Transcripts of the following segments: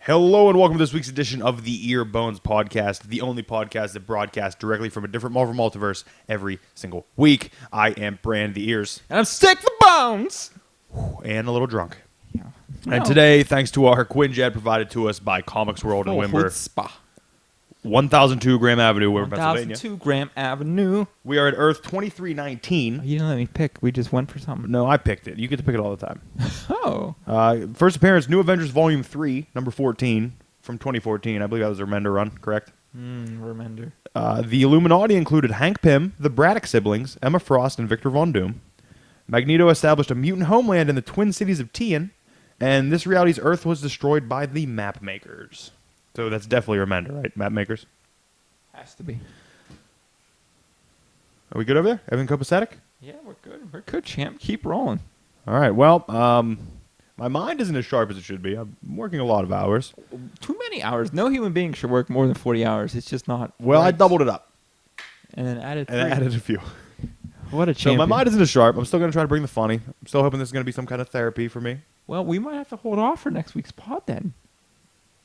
Hello and welcome to this week's edition of the Earbones podcast, the only podcast that broadcasts directly from a different Marvel multiverse every single week. I am Brand the Ears. And I'm sick the bones. And a little drunk. Yeah. And today, thanks to our Quinjet provided to us by Comics World in Wimber, Spa. 1002 Graham Avenue, Wimber, Pennsylvania. 1002 Graham Avenue. We are at Earth 2319. You didn't let me pick. We just went for something. No, I picked it. You get to pick it all the time. Oh. First appearance, New Avengers Volume 3, number 14, from 2014. I believe that was a Remender run, correct? Remender. The Illuminati included Hank Pym, the Braddock siblings, Emma Frost, and Victor Von Doom. Magneto established a mutant homeland in the Twin Cities of Tian, and this reality's Earth was destroyed by the Map Makers. So that's definitely Remender, right? Map Makers? Has to be. Are we good over there? Everything copacetic? Yeah, we're good. We're good, champ. Keep rolling. All right. Well, my mind isn't as sharp as it should be. I'm working a lot of hours. Too many hours. No human being should work more than 40 hours. It's just not. Well, right. I doubled it up. And then added 3. And I added a few. What a So champion. my mind isn't as sharp. I'm still going to try to bring the funny. I'm still hoping this is going to be some kind of therapy for me. Well, we might have to hold off for next week's pod then.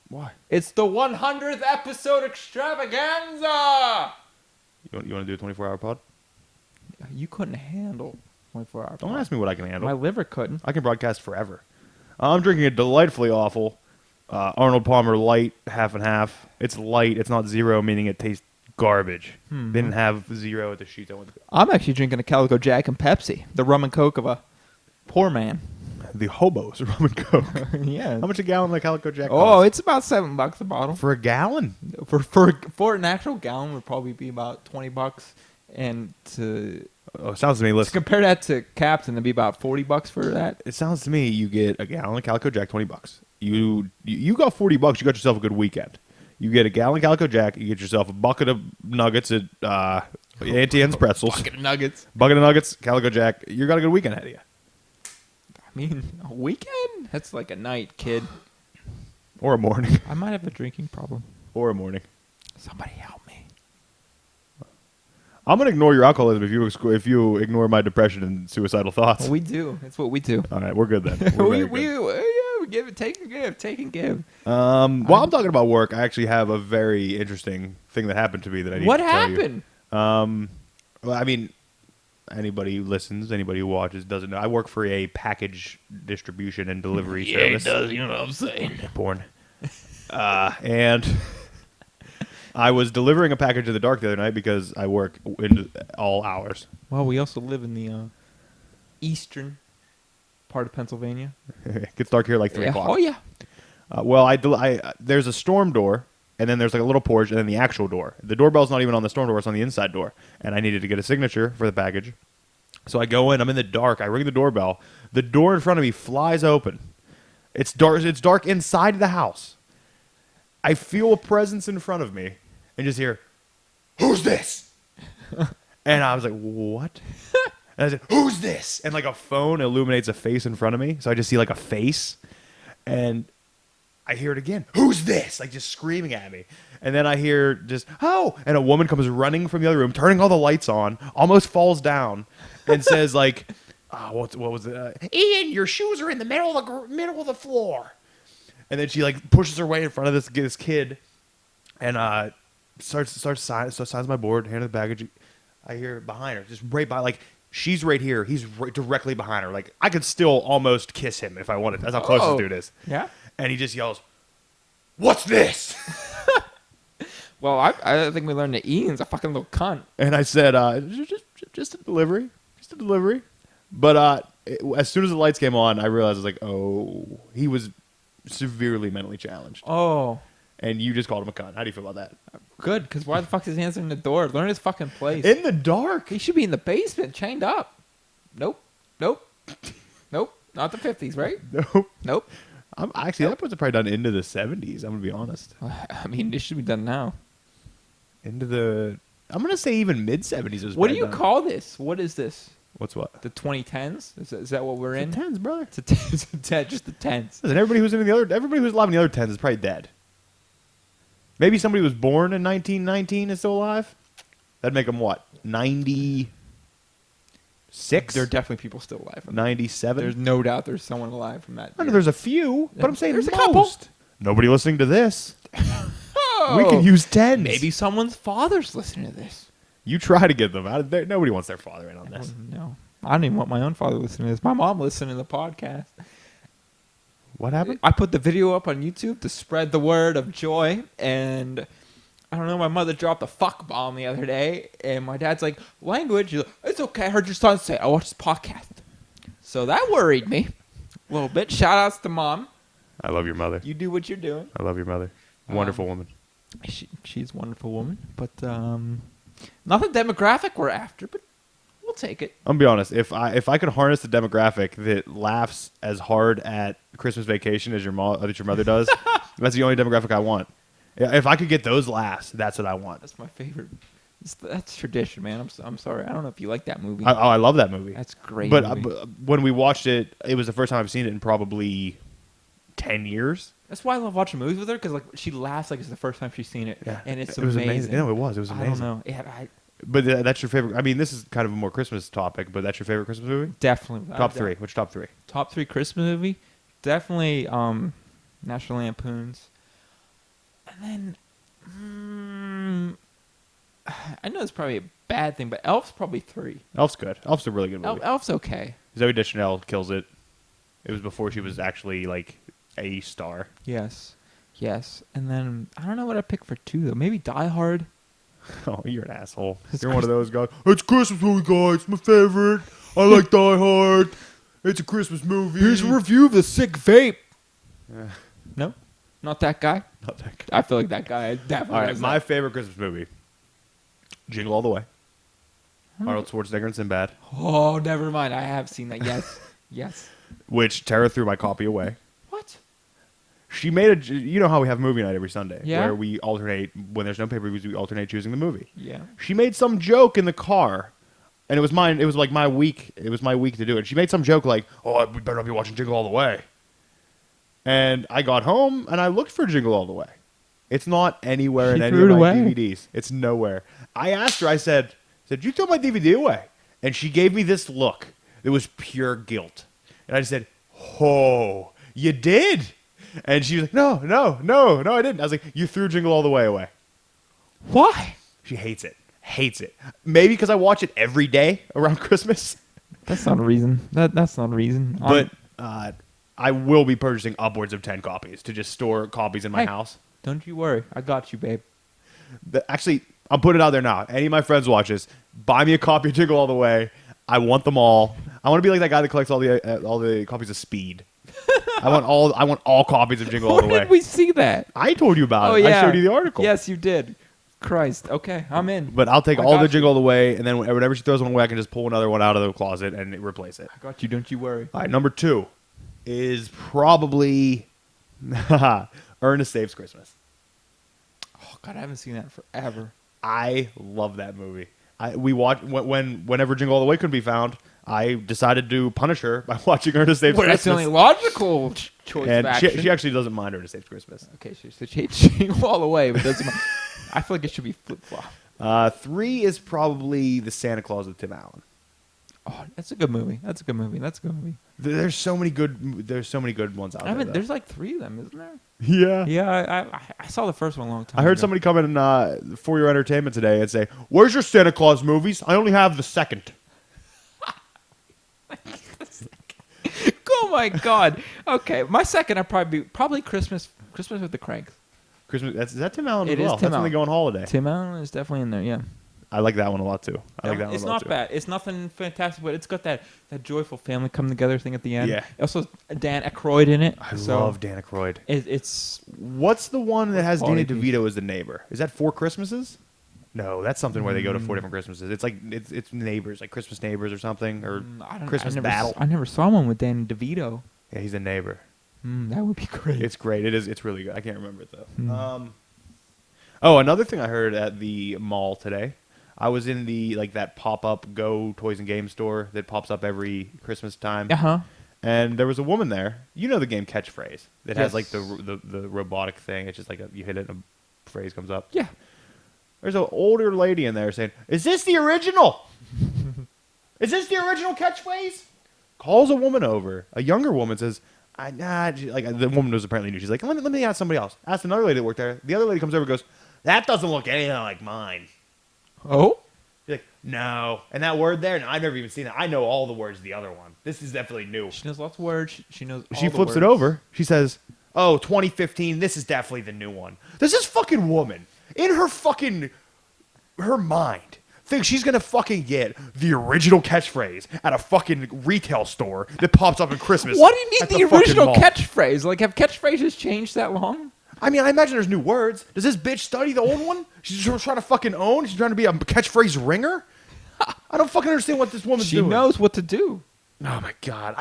Why? It's the 100th episode extravaganza! You want to do a 24-hour pod? You couldn't handle 24 hours. Don't ask me what I can handle. My liver couldn't. I can broadcast forever. I'm drinking a delightfully awful Arnold Palmer light, half and half. It's light. It's not zero, meaning it tastes garbage. Didn't have zero at the sheets. I'm actually drinking a Calico Jack and Pepsi, the rum and coke of a poor man. The hobos rum and coke. Yeah. How much a gallon of Calico Jack Oh, cost? it's about $7 a bottle. For a gallon? For an actual gallon would probably be about $20, and to Oh, it sounds to me. Listen, compare that to Captain, it'd be about $40 for that. it sounds to me you get a gallon of Calico Jack, $20. You got $40. You got yourself a good weekend. You get a gallon of Calico Jack. You get yourself a bucket of nuggets at Auntie Anne's Pretzels. Bucket of nuggets. Bucket of nuggets, Calico Jack. You got a good weekend ahead of you. I mean, a weekend? That's like a night, kid. Or a morning. I might have a drinking problem. Or a morning. Somebody help me. I'm gonna ignore your alcoholism if you ignore my depression and suicidal thoughts. Well, we do. It's what we do. All right, we're good then. We're we very we give it, take and give, take and give. good. While I'm talking about work, I actually have a very interesting thing that happened to me that I need What to tell happened? you. Well, I mean, anybody who listens, anybody who watches doesn't know. I work for a package distribution and delivery service. He does. You know what I'm saying? Porn. And I was delivering a package in the dark the other night because I work in all hours. Well, we also live in the eastern part of Pennsylvania. It gets dark here like 3 o'clock. Oh yeah. Well, there's a storm door, and then there's like a little porch, and then the actual door. The doorbell's not even on the storm door; it's on the inside door. And I needed to get a signature for the package, so I go in. I'm in the dark. I ring the doorbell. The door in front of me flies open. It's dark. It's dark inside the house. I feel a presence in front of me, and just hear, "Who's this?" And I was like, "What?" And I said, "Who's this?" And like a phone illuminates a face in front of me, so I just see like a face, and I hear it again. "Who's this?" Like just screaming at me. And then I hear just, "Oh!" And a woman comes running from the other room, turning all the lights on, almost falls down, and says like, what was it? "Ian, your shoes are in the middle of the floor." And then she like pushes her way in front of this kid, and signs my board, hand her the baggage. I hear behind her, just right by, like she's right here, he's right directly behind her. Like I could still almost kiss him if I wanted. That's how close this dude is. Yeah. And he just yells, "What's this?" Well, I think we learned that Ian's a fucking little cunt. And I said, just a delivery. Just a delivery. But as soon as the lights came on, I realized, I was like, oh, he was severely mentally challenged. Oh. And you just called him a cunt. How do you feel about that? Good, because why the fuck is he answering the door? Learn his fucking place. In the dark? He should be in the basement, chained up. Nope. Nope. Nope. Not the 50s, right? Nope. Nope. That puts it probably done into the 70s, I'm going to be honest. I mean, this should be done now. I'm going to say even mid-70s. What do you call this? What is this? What's what? The 2010s? Is that what we're in? The 10s, brother. It's a 10, just the 10s. Listen, everybody who's alive in the other 10s is probably dead. Maybe somebody who was born in 1919 is still alive. That'd make them what? 96? There are definitely people still alive. 97? There's no doubt there's someone alive from that. I know there's a few, but I'm saying there's most. a couple. Nobody listening to this. Oh, We could use 10s. maybe someone's father's listening to this. You try to get them out of there. Nobody wants their father in on this. No, I don't even want my own father listening to this. My mom listening to the podcast. What happened? I put the video up on YouTube to spread the word of joy, and I don't know, my mother dropped a fuck bomb the other day, and my dad's like, language? He's like, it's okay, I heard your son say it. I watched this podcast. So that worried me a little bit. Shout outs to Mom. I love your mother. You do what you're doing. I love your mother. Wonderful woman. She's a wonderful woman, but not the demographic we're after, but we'll take it. I'm gonna be honest. If I could harness the demographic that laughs as hard at Christmas Vacation as your mother does, that's the only demographic I want. If I could get those laughs, that's what I want. That's my favorite. That's tradition, man. I'm sorry. I don't know if you like that movie. I love that movie. That's great. But movie. when we watched it, it was the first time I've seen it in probably 10 years. That's why I love watching movies with her, because like she laughs like it's the first time she's seen it, and it's it was amazing. No, it was. It was amazing. I don't know. Yeah, But that's your favorite. I mean, this is kind of a more Christmas topic, but that's your favorite Christmas movie? definitely. Top three. Which top three? Top three Christmas movie? Definitely National Lampoon's. And then, I know it's probably a bad thing, but Elf's probably 3. Elf's good. Elf's a really good movie. Elf's okay. Zoe Deschanel kills it. It was before she was actually like a star. Yes. And then I don't know what I pick for 2 though. Maybe Die Hard. Oh, you're an asshole. It's You're one of those guys. It's a Christmas movie, guys. It's my favorite. I like Die Hard. It's a Christmas movie. Here's a review of the sick vape. No, not that guy. Not that good. I feel like that guy definitely. All right, has my that. favorite Christmas movie. Jingle All the Way. Arnold Schwarzenegger and Sinbad. Oh, never mind. I have seen that. Yes. Which Tara threw my copy away. What? She made you know how we have movie night every Sunday, Yeah. where we alternate when there's no pay-per-views, we alternate choosing the movie. Yeah. She made some joke in the car, and it was mine. It was like my week. It was my week to do it. She made some joke like, "Oh, we better not be watching Jingle All the Way." And I got home and I looked for Jingle All the Way. It's not anywhere in any threw of it my away. DVDs. It's nowhere. I asked her. I said, "You threw my DVD away?" And she gave me this look. It was pure guilt. And I just said, "Oh, you did?" And she was like, no, I didn't. I was like, "You threw Jingle All the Way away." Why? She hates it. Hates it. Maybe because I watch it every day around Christmas. That's not a reason. That's not a reason. But I will be purchasing upwards of 10 copies to just store copies in my Hey. house. Don't you worry. I got you, babe. Actually, I'm putting it out there now. Any of my friends watch this, buy me a copy of Jingle All the Way. I want them all. I want to be like that guy that collects all the copies of Speed. I want all copies of Jingle All the Where Way. did we see that? I told you about Oh it. yeah. I showed you the article. Yes, you did. Christ. Okay, I'm in. But I'll take I all got the you. Jingle All the Way, and then whenever she throws one away, I can just pull another one out of the closet and replace it. I got you. Don't you worry. All right, number 2 is probably Ernest Saves Christmas. Oh God, I haven't seen that in forever. I love that movie. We watch whenever Jingle All the Way couldn't be found. I decided to punish her by watching Ernest Saves Well, that's the Christmas. only logical choice of And action. she actually doesn't mind Ernest Saves Christmas. Okay, so she hates Jingle All the Way, but doesn't. I feel like it should be flip flop. 3 is probably The Santa Claus with Tim Allen. Oh, that's a good movie. That's a good movie. There's so many good ones out there. There's like 3 of them, isn't there? Yeah. Yeah, I saw the first one a long time I heard ago. somebody come in for your entertainment today and say, "Where's your Santa Claus movies? I only have the second." Oh my God. Okay, my second I'd probably Christmas with the Cranks. Christmas. Is that Tim Allen It as is well? Tim That's when Allen. they go on holiday. Tim Allen is definitely in there. Yeah. I like that one a lot too. I like that one It's a lot not too. bad. It's nothing fantastic, but it's got that joyful family come together thing at the end. Yeah. It also has Dan Aykroyd in it. I so love Dan Aykroyd. It's What's the one that has Danny Quality piece. DeVito as the neighbor? Is that 4 Christmases? No, that's something where they go to 4 different Christmases. It's like it's neighbors, like Christmas neighbors or something, or Christmas Battle. I never saw one with Danny DeVito. Yeah, he's a neighbor. That would be great. It's great. It is. It's really good. I can't remember it though. Hmm. Oh, another thing I heard at the mall today. I was in that pop-up Go Toys and Game store that pops up every Christmas time. Uh-huh. And there was a woman there. You know the game Catchphrase that has like Yes. the robotic thing. It's just like you hit it and a phrase comes up. Yeah. There's an older lady in there saying, "Is this the original? Is this the original Catchphrase?" Calls a woman over. A younger woman says, The woman was apparently new. She's like, let me ask somebody else. Asked another lady that worked there. The other lady comes over and goes, that doesn't look anything like mine. Oh? She's like, no. And that word there, I've never even seen it. I know all the words of the other one. This is definitely new. She knows lots of words. She knows all She the flips it words. over. She says, oh, 2015, this is definitely the new one. There's this fucking woman in her mind thinks she's going to fucking get the original catchphrase at a fucking retail store that pops up in Christmas. What do you at need the fucking original mall. catchphrase? Like, have catchphrases changed that long? I mean, I imagine there's new words. Does this bitch study the old one? She's trying to fucking own? She's trying to be a catchphrase ringer? I don't fucking understand what this woman's doing. She knows what to do. Oh my god!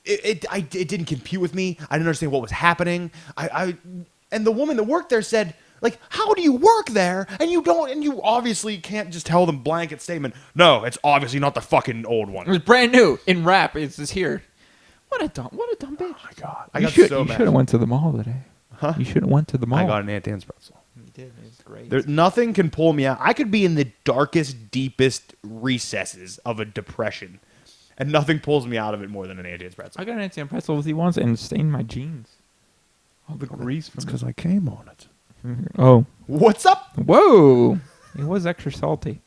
It didn't compute with me. I didn't understand what was happening. And the woman that worked there said, like, how do you work there and you obviously can't just tell them blanket statement. No, it's obviously not the fucking old It one. was brand new in rap. It's just here. What a dumb bitch. Oh my god! I You got should so mad. have went to the mall today. Huh? You should have went to the mall. I got an Aunt Anne's pretzel. You did. It's great. There's nothing can pull me out. I could be in the darkest, deepest recesses of a depression, and nothing pulls me out of it more than an Aunt Anne's pretzel. I got an Aunt Anne's pretzel with you once and stained my jeans. All the grease from It's because I came on it. Oh. What's up? Whoa. It was extra salty.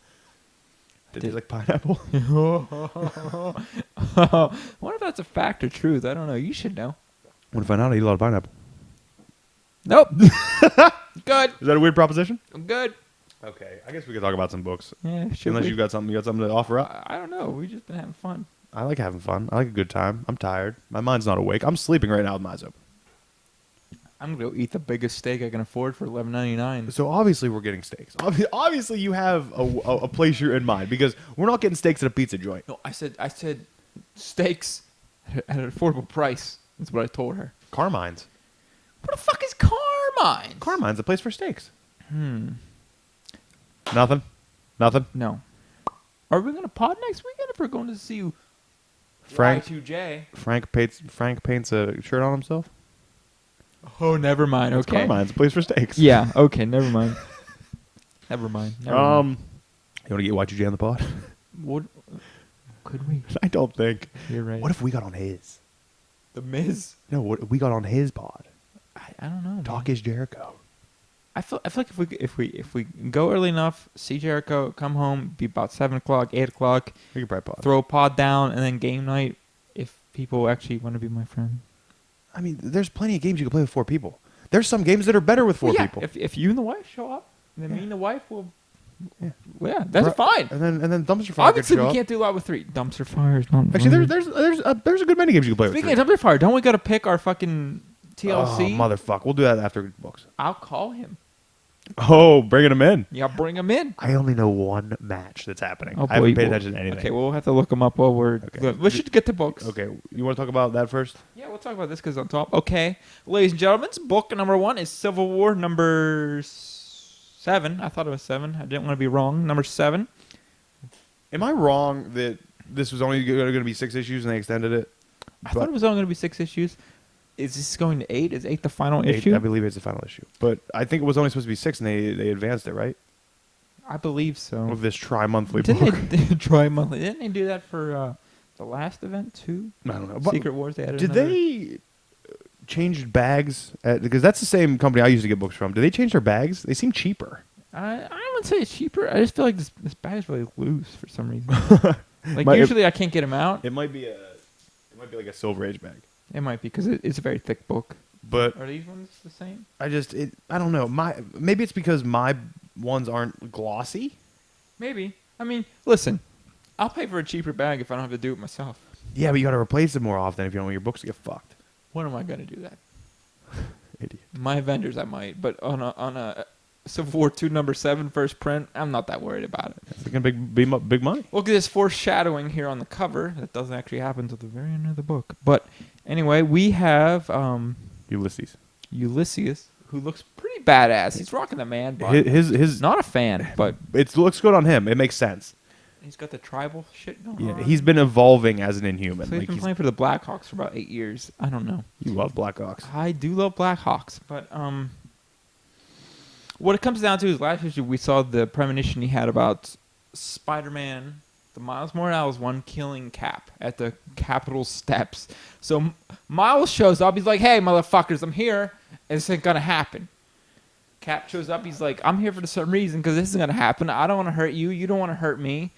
Did they like pineapple? What if that's a fact or truth? I don't know. You should know. Want to find out? I eat a lot of pineapple. Nope. Good. Is that a weird proposition? I'm good. Okay, I guess we could talk about some books. Yeah, should Unless we? you got something to offer up. I don't know. We've just been having fun. I like having fun. I like a good time. I'm tired. My mind's not awake. I'm sleeping right now with my eyes open. I'm going to go eat the biggest steak I can afford for $11.99. So obviously we're getting steaks. Obviously you have a place you're in mind because we're not getting steaks at a pizza joint. No, I said steaks at an affordable price. That's what I told her. Carmine's. What the fuck is Carmine? Carmine's a place for steaks. Nothing. No. Are we going to pod next weekend if we're going to see Frank Y2J? Frank paints a shirt on himself. Oh, never mind. It's Okay. Carmine's a place for steaks. Yeah. Okay. Never mind. Never mind. You want to get Y2J on the pod? What? Could we? I don't think. You're right. What if we got on his? The Miz? No, what if we got on his pod? I don't know. Talk man. is Jericho. I feel like if we go early enough, see Jericho, come home, be about 7 o'clock, 8 o'clock, We could probably pod. throw a pod down, and then game night. If people actually want to be my friend. I mean, there's plenty of games you can play with 4 people. There's some games that are better with 4 Yeah, people. If you and the wife show up, then me Yeah. and the wife will. Yeah. Well, yeah, that's Right. fine. And then dumpster fire could Obviously, show we up. can't do a lot with 3. Dumpster fire is not. Actually, fun. there's a good many games you can play Speaking with. of dumpster fire, don't we got to pick our fucking TLC? Oh, motherfucker. We'll do that after books. I'll call him. Oh, bringing them in. Yeah, bring him in. I only know one match that's happening. Oh, I haven't boy. paid attention to anything. Okay, well, we'll have to look them up while we're. Okay. We should get to books. Okay, you want to talk about that first? Yeah, we'll talk about this because on top. Okay, ladies and gentlemen, book number 1 is Civil War number 7. I thought it was 7. I didn't want to be wrong. Number 7. Am I wrong that this was only going to be 6 issues and they extended it? I thought it was only going to be 6 issues. Is this going to 8? Is 8 the final issue? I believe it's the final issue. But I think it was only supposed to be 6 and they advanced it, right? I believe so. With this tri-monthly book. Didn't they try monthly? Didn't they do that for the last event too? I don't know. But Secret Wars. They added. did another- they change bags? Because that's the same company I used to get books from. Did they change their bags? They seem cheaper. I wouldn't say it's cheaper. I just feel like this bag is really loose for some reason. Like Might- usually I can't get them out. It might be like a Silver Age bag. It might be because it's a very thick book. But Are these ones the same? I don't know. Maybe it's because my ones aren't glossy. Maybe. I mean, listen, I'll pay for a cheaper bag if I don't have to do it myself. Yeah, but you got to replace it more often if you don't want your books to get fucked. When am I gonna do that? Idiot. My vendors, I might, but on a Civil War 2 number 7 first print, I'm not that worried about it. It's gonna big money. Look at this foreshadowing here on the cover. That doesn't actually happen to the very end of the book. But anyway, we have Ulysses. Ulysses, who looks pretty badass. He's rocking the man bun. His Not a fan, but it looks good on him. It makes sense. he's got the tribal shit going Yeah, on. he's been evolving as an Inhuman. So he's Like been playing for the Blackhawks for about 8 years. I don't know. you love Blackhawks. I do love Blackhawks, but what it comes down to is last issue we saw the premonition he had about Spider-Man the Miles Morales one killing Cap at the Capitol steps. So Miles shows up. He's like, "Hey, motherfuckers, I'm here. This ain't gonna happen." Cap shows up. He's like, "I'm here for some reason because this is gonna happen. I don't want to hurt you. You don't want to hurt me."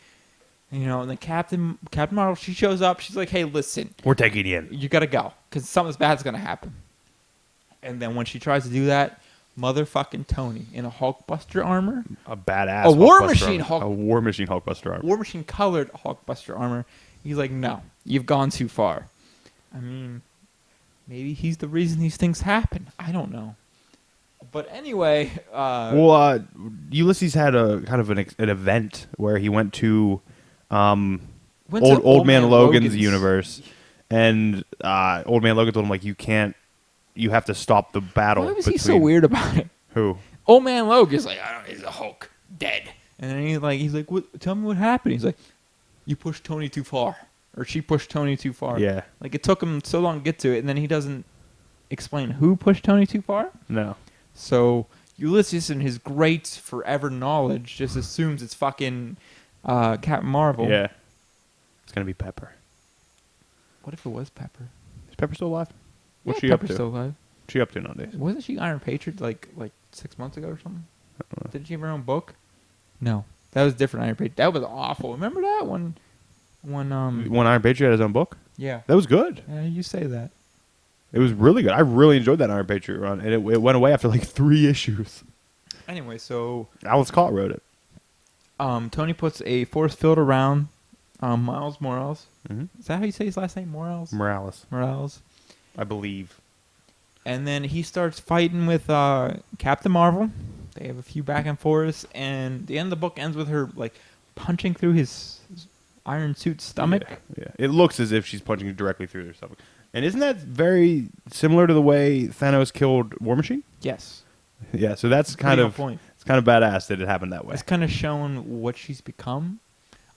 And, and then Captain Marvel, she shows up. She's like, "Hey, listen, We're taking you in. you gotta go because something bad's gonna happen." And then when she tries to do that, motherfucking Tony in a Hulkbuster armor, A badass. A War Hulkbuster Machine armor. Hulk- A War Machine Hulkbuster armor. War Machine colored Hulkbuster armor. He's like, "No, you've gone too far." I mean, maybe he's the reason these things happen. I don't know. But anyway, Ulysses had a kind of an event where he went to went to old man Logan's universe, and Old Man Logan told him, like, you have to stop the battle. Why was he so weird about it? Who? Old man Logan's like, "I don't. He's a Hulk, dead." And then he's like, "What? Tell me what happened." He's like, "You pushed Tony too far, or she pushed Tony too far." Yeah. Like it took him so long to get to it, and then he doesn't explain who pushed Tony too far. No. So Ulysses, in his great forever knowledge, just assumes it's fucking Captain Marvel. Yeah. It's gonna be Pepper. What if it was Pepper? Is Pepper still alive? What's Yeah, she up Pepper's to? still alive. What's she up to nowadays? Wasn't she Iron Patriot like 6 months ago or something? Did she have her own book? No, that was different Iron Patriot. That was awful. Remember that one? When Iron Patriot had his own book? yeah, That was good. you say that. It was really good. I really enjoyed that Iron Patriot run, and it went away after like 3 issues. Anyway, so Alice Cott wrote it. Tony puts a force field around Miles Morales. Mm-hmm. Is that how you say his last name? Morales. Morales, I believe. And then he starts fighting with Captain Marvel. They have a few back and forths, and the end of the book ends with her like punching through his iron suit stomach. Yeah. It looks as if she's punching directly through their stomach. And isn't that very similar to the way Thanos killed War Machine? Yes. Yeah, so that's Pretty kind on of point. it's kind of badass that it happened that way. It's kind of showing what she's become.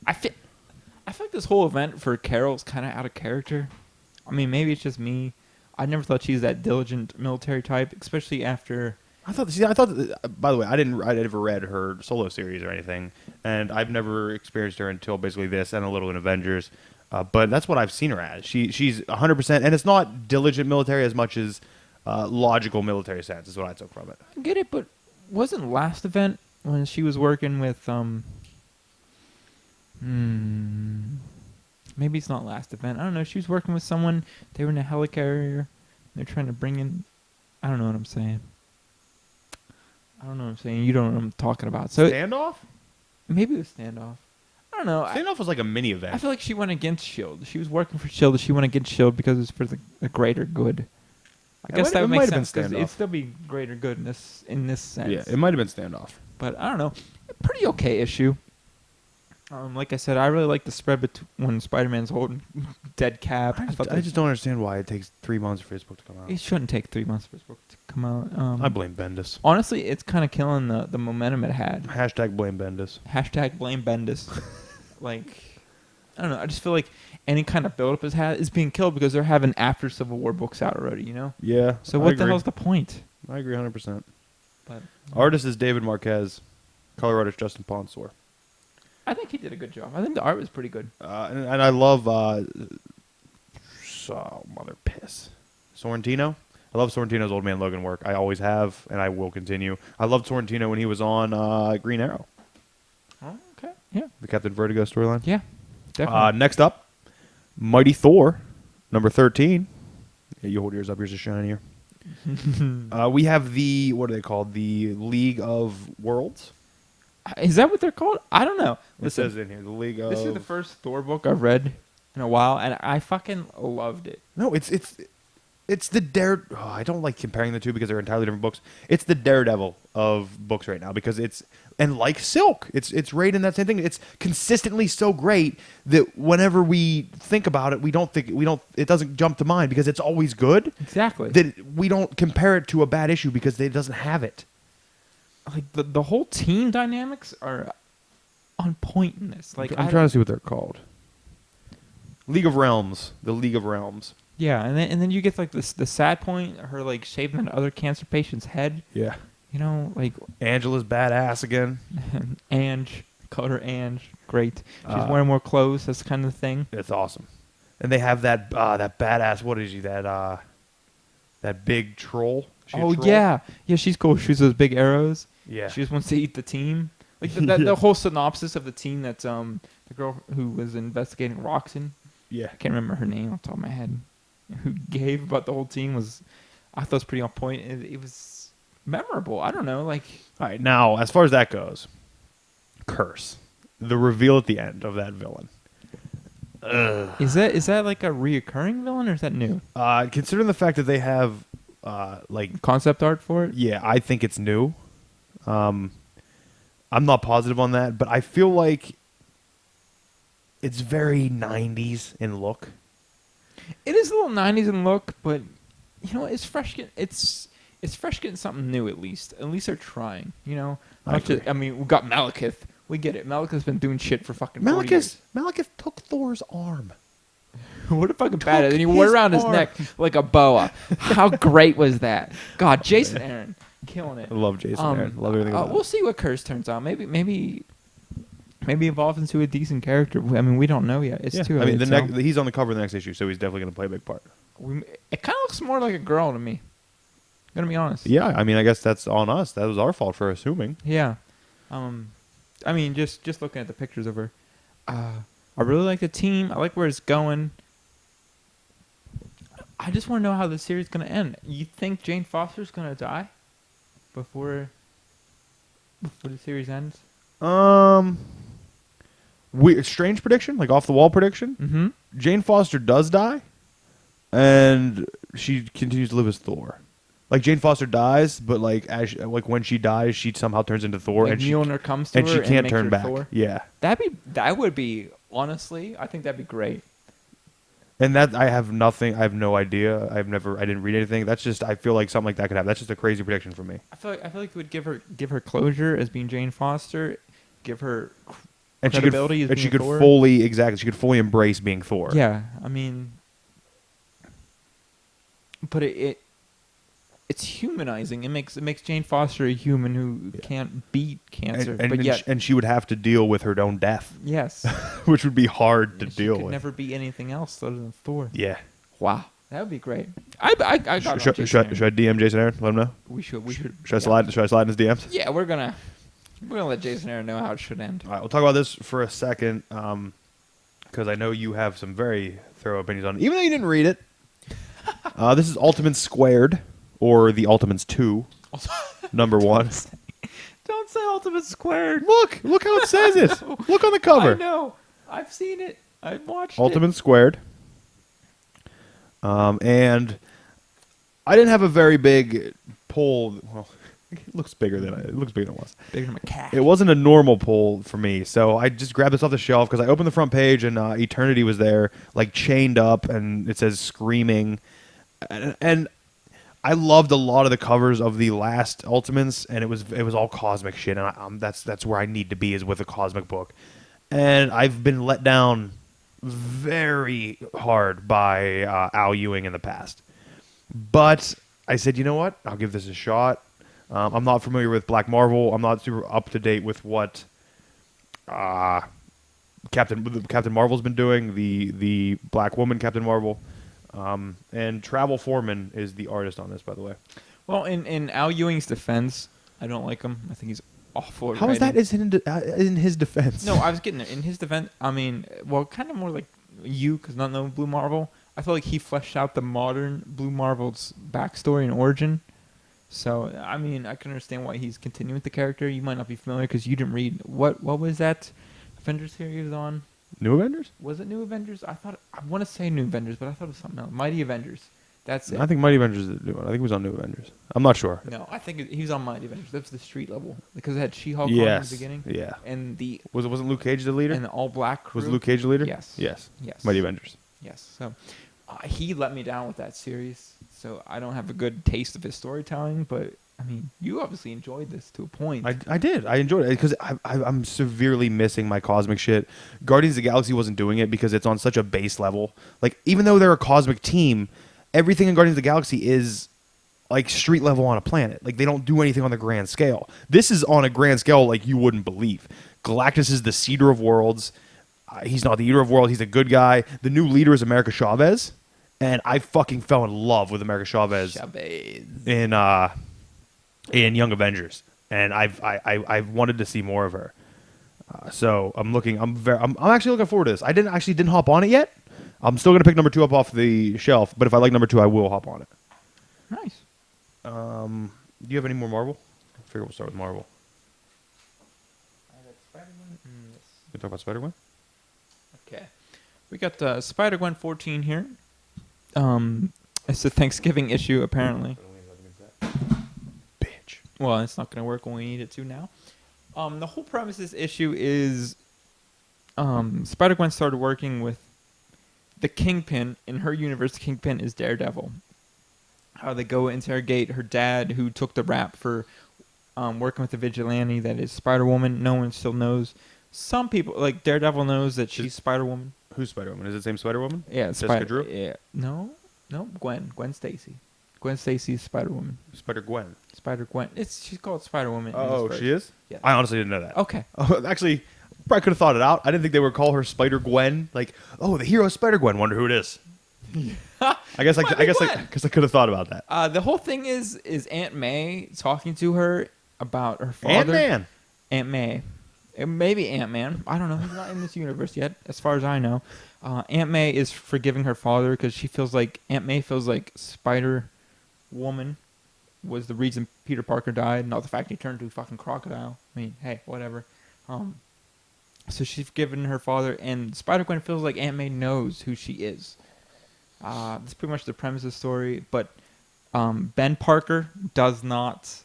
I feel like this whole event for Carol's kind of out of character. I mean, maybe it's just me. I never thought she's that diligent military type, especially after. I thought. By the way, I never read her solo series or anything, and I've never experienced her until basically this and a little in Avengers. But that's what I've seen her as. She's 100%, and it's not diligent military as much as logical military sense. Is what I took from it. I get it, but wasn't last event when she was working with maybe it's not last event. I don't know. She was working with someone. They were in a helicarrier. They're trying to bring in. I don't know what I'm saying. You don't know what I'm talking about. So Standoff? maybe it was standoff. I don't know. Standoff was like a mini event. I feel like she went against Shield. She was working for Shield. She went against Shield because it was for the greater good. I guess that would make sense because it'd still be greater good in this sense. Yeah, it might have been standoff. But I don't know. Pretty okay issue. Like I said, I really like the spread when Spider-Man's holding dead Cap. I just don't understand why it takes 3 months for his book to come out. It shouldn't take 3 months for his book to come out. I blame Bendis. Honestly, it's kind of killing the momentum it had. Hashtag blame Bendis. Hashtag blame Bendis. Like, I don't know. I just feel like any kind of build-up is being killed because they're having after Civil War books out already, you know? Yeah. So what the hell's the point? I agree 100%. But Artist is David Marquez. Color artist Justin Ponsor. I think he did a good job. I think the art was pretty good. And I love mother piss. Sorrentino. I love Sorrentino's Old Man Logan work. I always have, and I will continue. I loved Sorrentino when he was on Green Arrow. Oh, okay. Yeah. The Captain Vertigo storyline. Yeah. Definitely. Next up, Mighty Thor, number 13. Yeah, you hold yours up. Yours is shinier. We have what are they called? The League of Worlds. Is that what they're called? I don't know. It says in here, the League of... This is the first Thor book I've read in a while, and I fucking loved it. No, it's the I don't like comparing the two because they're entirely different books. It's the Daredevil of books right now because and like Silk, it's right in that same thing. It's consistently so great that whenever we think about it, it doesn't jump to mind because it's always good. Exactly. That we don't compare it to a bad issue because it doesn't have it. Like the whole team dynamics are on point in this. Like I'm trying to see what they're called. League of Realms. The League of Realms. Yeah, and then you get like the sad point, her like shaving that other cancer patient's head. Yeah. You know, like Angela's badass again. Ange. Called her Ange. Great. She's wearing more clothes. That's kind of the thing. It's awesome. And they have that badass. What is she? That big troll. She a Oh troll? yeah, she's cool. She shoots those big arrows. Yeah. She just wants to eat the team. Like the whole synopsis of the team. That's the girl who was investigating Roxanne. Yeah. I can't remember her name off the top of my head. Who gave about the whole team was, I thought it was pretty on point. It was memorable. I don't know, like. All right. Now, as far as that goes, Curse, the reveal at the end of that villain. Is that like a reoccurring villain or is that new? Considering the fact that they have Concept art for it? yeah, I think it's new. I'm not positive on that, but I feel like it's very 90s in look. It is a little 90s in look, but you know, it's fresh. It's fresh getting something new at least. At least they're trying, you know. I mean, we got Malekith. We get it. Malekith's been doing shit for fucking 40 years. Malekith took Thor's arm. What a fucking badass. And he wore his around his arm. neck like a boa. How great was that? God, Jason Aaron. Killing it. I love Jason Aaron. Love everything about We'll it. see what Curse turns out. Maybe evolve into a decent character. I mean, we don't know yet. It's too early. I mean, he's on the cover of the next issue, so he's definitely going to play a big part. It kind of looks more like a girl to me. I'm gonna be honest. Yeah, I mean, I guess that's on us. That was our fault for assuming. Yeah. I mean, just looking at the pictures of her, I really like the team. I like where it's going. I just want to know how the series is gonna end. You think Jane Foster's gonna die before the series ends? Strange prediction, like off the wall prediction. Mm-hmm. Jane Foster does die, and she continues to live as Thor. Like Jane Foster dies, but like when she dies, she somehow turns into Thor, Like and Mjolnir comes to and her she can't makes turn her back. Thor? Yeah, That would be honestly, I think that'd be great. and that I have nothing. I have no idea. I didn't read anything. That's just. I feel like something like that could happen. That's just a crazy prediction for me. I feel like it would give her closure as being Jane Foster, give her And credibility as she being could Thor. she could fully embrace being Thor. Yeah, I mean, but it's humanizing. It makes Jane Foster a human who can't beat cancer, but yet and she would have to deal with her own death, yes, which would be hard to she deal could with. never be anything else other than Thor. Yeah. Wow, that would be great. I got Should I DM Jason Aaron? Let him know. We should. Should I slide? Should I slide in his DMs? Yeah, we're gonna let Jason Aaron know how it should end. All right, we'll talk about this for a second, because I know you have some very thorough opinions on it, even though you didn't read it. This is Ultimates Squared, or the Ultimates 2, number 1. Don't say Ultimate Squared. Look how it says it. Look on the cover. I know. I've seen it. I've watched Ultimates Squared. And I didn't have a very big pull. Well, it looks bigger than it was. Bigger than a cat. It wasn't a normal pull for me, so I just grabbed this off the shelf because I opened the front page and Eternity was there, like chained up, and it says screaming. And I loved a lot of the covers of the last Ultimates, and it was all cosmic shit, and that's where I need to be, is with a cosmic book. And I've been let down very hard by Al Ewing in the past, but I said, you know what? I'll give this a shot. I'm not familiar with Black Marvel. I'm not super up to date with what Captain Marvel's been doing. The Black Woman Captain Marvel, and Travel Foreman is the artist on this, by the way. Well, in Al Ewing's defense, I don't like him. I think he's awful. How is that in his defense? No, I was getting there. In his defense, I mean, well, kind of more like you, because not knowing Blue Marvel. I feel like he fleshed out the modern Blue Marvel's backstory and origin. So, I mean, I can understand why he's continuing with the character. You might not be familiar because you didn't read what was that Avengers series on? New Avengers? Was it New Avengers? I want to say New Avengers, but I thought it was something else. Mighty Avengers. That's it. I think Mighty Avengers is the new one. I think it was on New Avengers. I'm not sure. No, I think he was on Mighty Avengers. That's the street level because it had She-Hulk Yes. on in the beginning. Yeah. And Wasn't Luke Cage the leader? and the all black crew. Was Luke Cage the leader? Yes. Yes. Yes. Mighty Avengers. Yes. So he let me down with that series. So I don't have a good taste of his storytelling, but I mean, you obviously enjoyed this to a point. I did. I enjoyed it because I'm severely missing my cosmic shit. Guardians of the Galaxy wasn't doing it because it's on such a base level. Like, even though they're a cosmic team, everything in Guardians of the Galaxy is like street level on a planet. Like they don't do anything on the grand scale. This is on a grand scale like you wouldn't believe. Galactus is the Cedar of Worlds. He's not the Eater of Worlds. He's a good guy. The new leader is America Chavez, and I fucking fell in love with America Chavez in Young Avengers, and I've wanted to see more of her. So I'm actually looking forward to this. I didn't hop on it yet. I'm still gonna pick number 2 up off the shelf, but if I like number 2, I will hop on it. Nice. Do you have any more Marvel? I figure we'll start with Marvel. I got Spider-Man. You talk about Spider-Man? Okay. We got Spider-Gwen 14 here. It's a Thanksgiving issue, apparently. Bitch. Well, it's not going to work when we need it to now. The whole premise of this issue is Spider-Gwen started working with the Kingpin. In her universe, the Kingpin is Daredevil. How they go interrogate her dad, who took the rap for working with the vigilante that is Spider-Woman. No one still knows. Some people, like Daredevil, knows that she's Spider-Woman. Who's Spider-Woman? Is it the same Spider-Woman? Yeah, Jessica Drew? Yeah, no, Gwen Stacy. Gwen Stacy's Spider-Woman. Spider-Gwen. Spider-Gwen. She's called Spider-Woman. Oh, she is? Yeah. I honestly didn't know that. Okay. Oh, actually, probably could have thought it out. I didn't think they would call her Spider-Gwen. Like, oh, the hero is Spider-Gwen. Wonder who it is. I guess I could have thought about that. The whole thing is Aunt May talking to her about her father. Ant-Man. Aunt May. Maybe Ant-Man. I don't know. He's not in this universe yet, as far as I know. Aunt May is forgiving her father because Aunt May feels like Spider-Woman was the reason Peter Parker died, not the fact he turned to a fucking crocodile. I mean, hey, whatever. So she's forgiven her father, and Spider-Gwen feels like Aunt May knows who she is. That's pretty much the premise of the story. But Ben Parker does not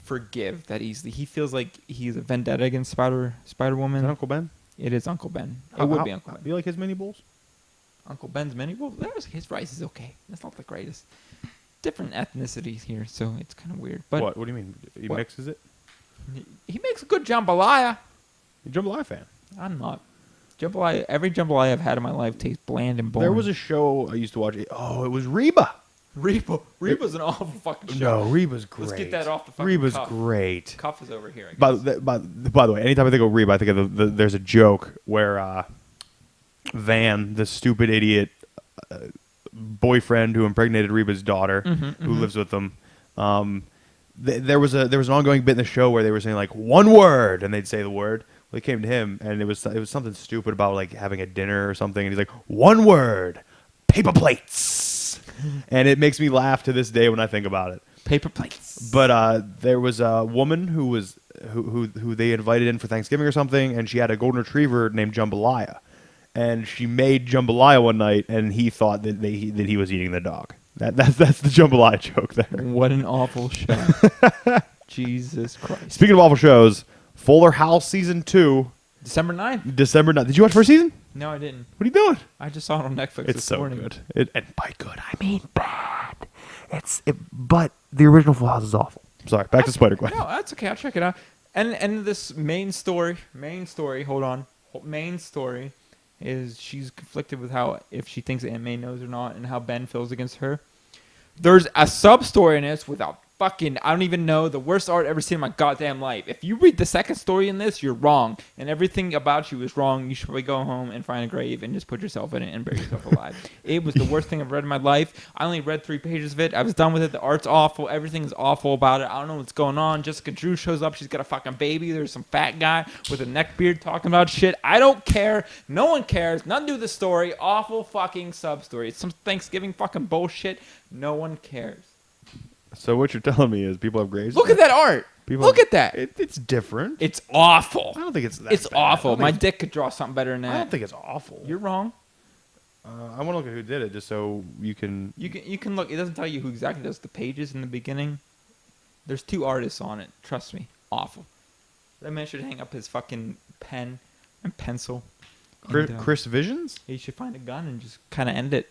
forgive that easily. He feels like he's a vendetta against Spider-Woman. Is that Uncle Ben? It is Uncle Ben. It would be Uncle Ben. Do you like his mini bowls? Uncle Ben's mini bowl? His rice is okay. It's not the greatest. Different ethnicities here, so it's kind of weird. But What do you mean? He mixes it? he makes a good jambalaya. You're a Jambalaya fan. I'm not. Jambalaya. Every jambalaya I've had in my life tastes bland and boring. There was a show I used to watch. Oh, it was Reba. Reba's an awful fucking show. No, Reba's great. Let's get that off the fucking Reba's cuff. great. Cuff is over here, I guess. By the way, anytime I think of Reba, I think of there's a joke where Van, the stupid idiot boyfriend who impregnated Reba's daughter, who lives with them, there was an ongoing bit in the show where they were saying like one word, and they'd say the word. Well, they came to him, and it was something stupid about like having a dinner or something, and he's like, one word, paper plates. And it makes me laugh to this day when I think about it. Paper plates. But there was a woman who they invited in for Thanksgiving or something, and she had a golden retriever named Jambalaya, and she made Jambalaya one night, and he thought that he was eating the dog. That's the Jambalaya joke there. What an awful show. Jesus Christ. Speaking of awful shows, Fuller House season 2, December 9th. December 9th. Did you watch first season? No, I didn't. What are you doing? I just saw it on Netflix It's this so morning. good. And by good, I mean bad. But the original Full House is awful. Sorry, back to Spider-Gwen. No, that's okay. I'll check it out. And this main story, hold on. Main story is she's conflicted with how if she thinks Aunt May knows or not, and how Ben feels against her. There's a sub-story in this without fucking, I don't even know, the worst art I've ever seen in my goddamn life. If you read the second story in this, you're wrong. And everything about you is wrong. You should probably go home and find a grave and just put yourself in it and bury yourself alive. It was the worst thing I've read in my life. I only read 3 pages of it. I was done with it. The art's awful. Everything's awful about it. I don't know what's going on. Jessica Drew shows up. She's got a fucking baby. There's some fat guy with a neck beard talking about shit. I don't care. No one cares. Nothing to do with the story. Awful fucking sub-story. It's some Thanksgiving fucking bullshit. No one cares. So what you're telling me is people have graves? Look at that art. Look at that. It's different. It's awful. I don't think it's that It's bad. awful. My dick could draw something better than that. I don't think it's awful. You're wrong. I want to look at who did it just so you can... You can look. It doesn't tell you who exactly does the pages in the beginning. There's 2 artists on it. Trust me. Awful. That man should hang up his fucking pen and pencil. Chris Visions? He should find a gun and just kind of end it.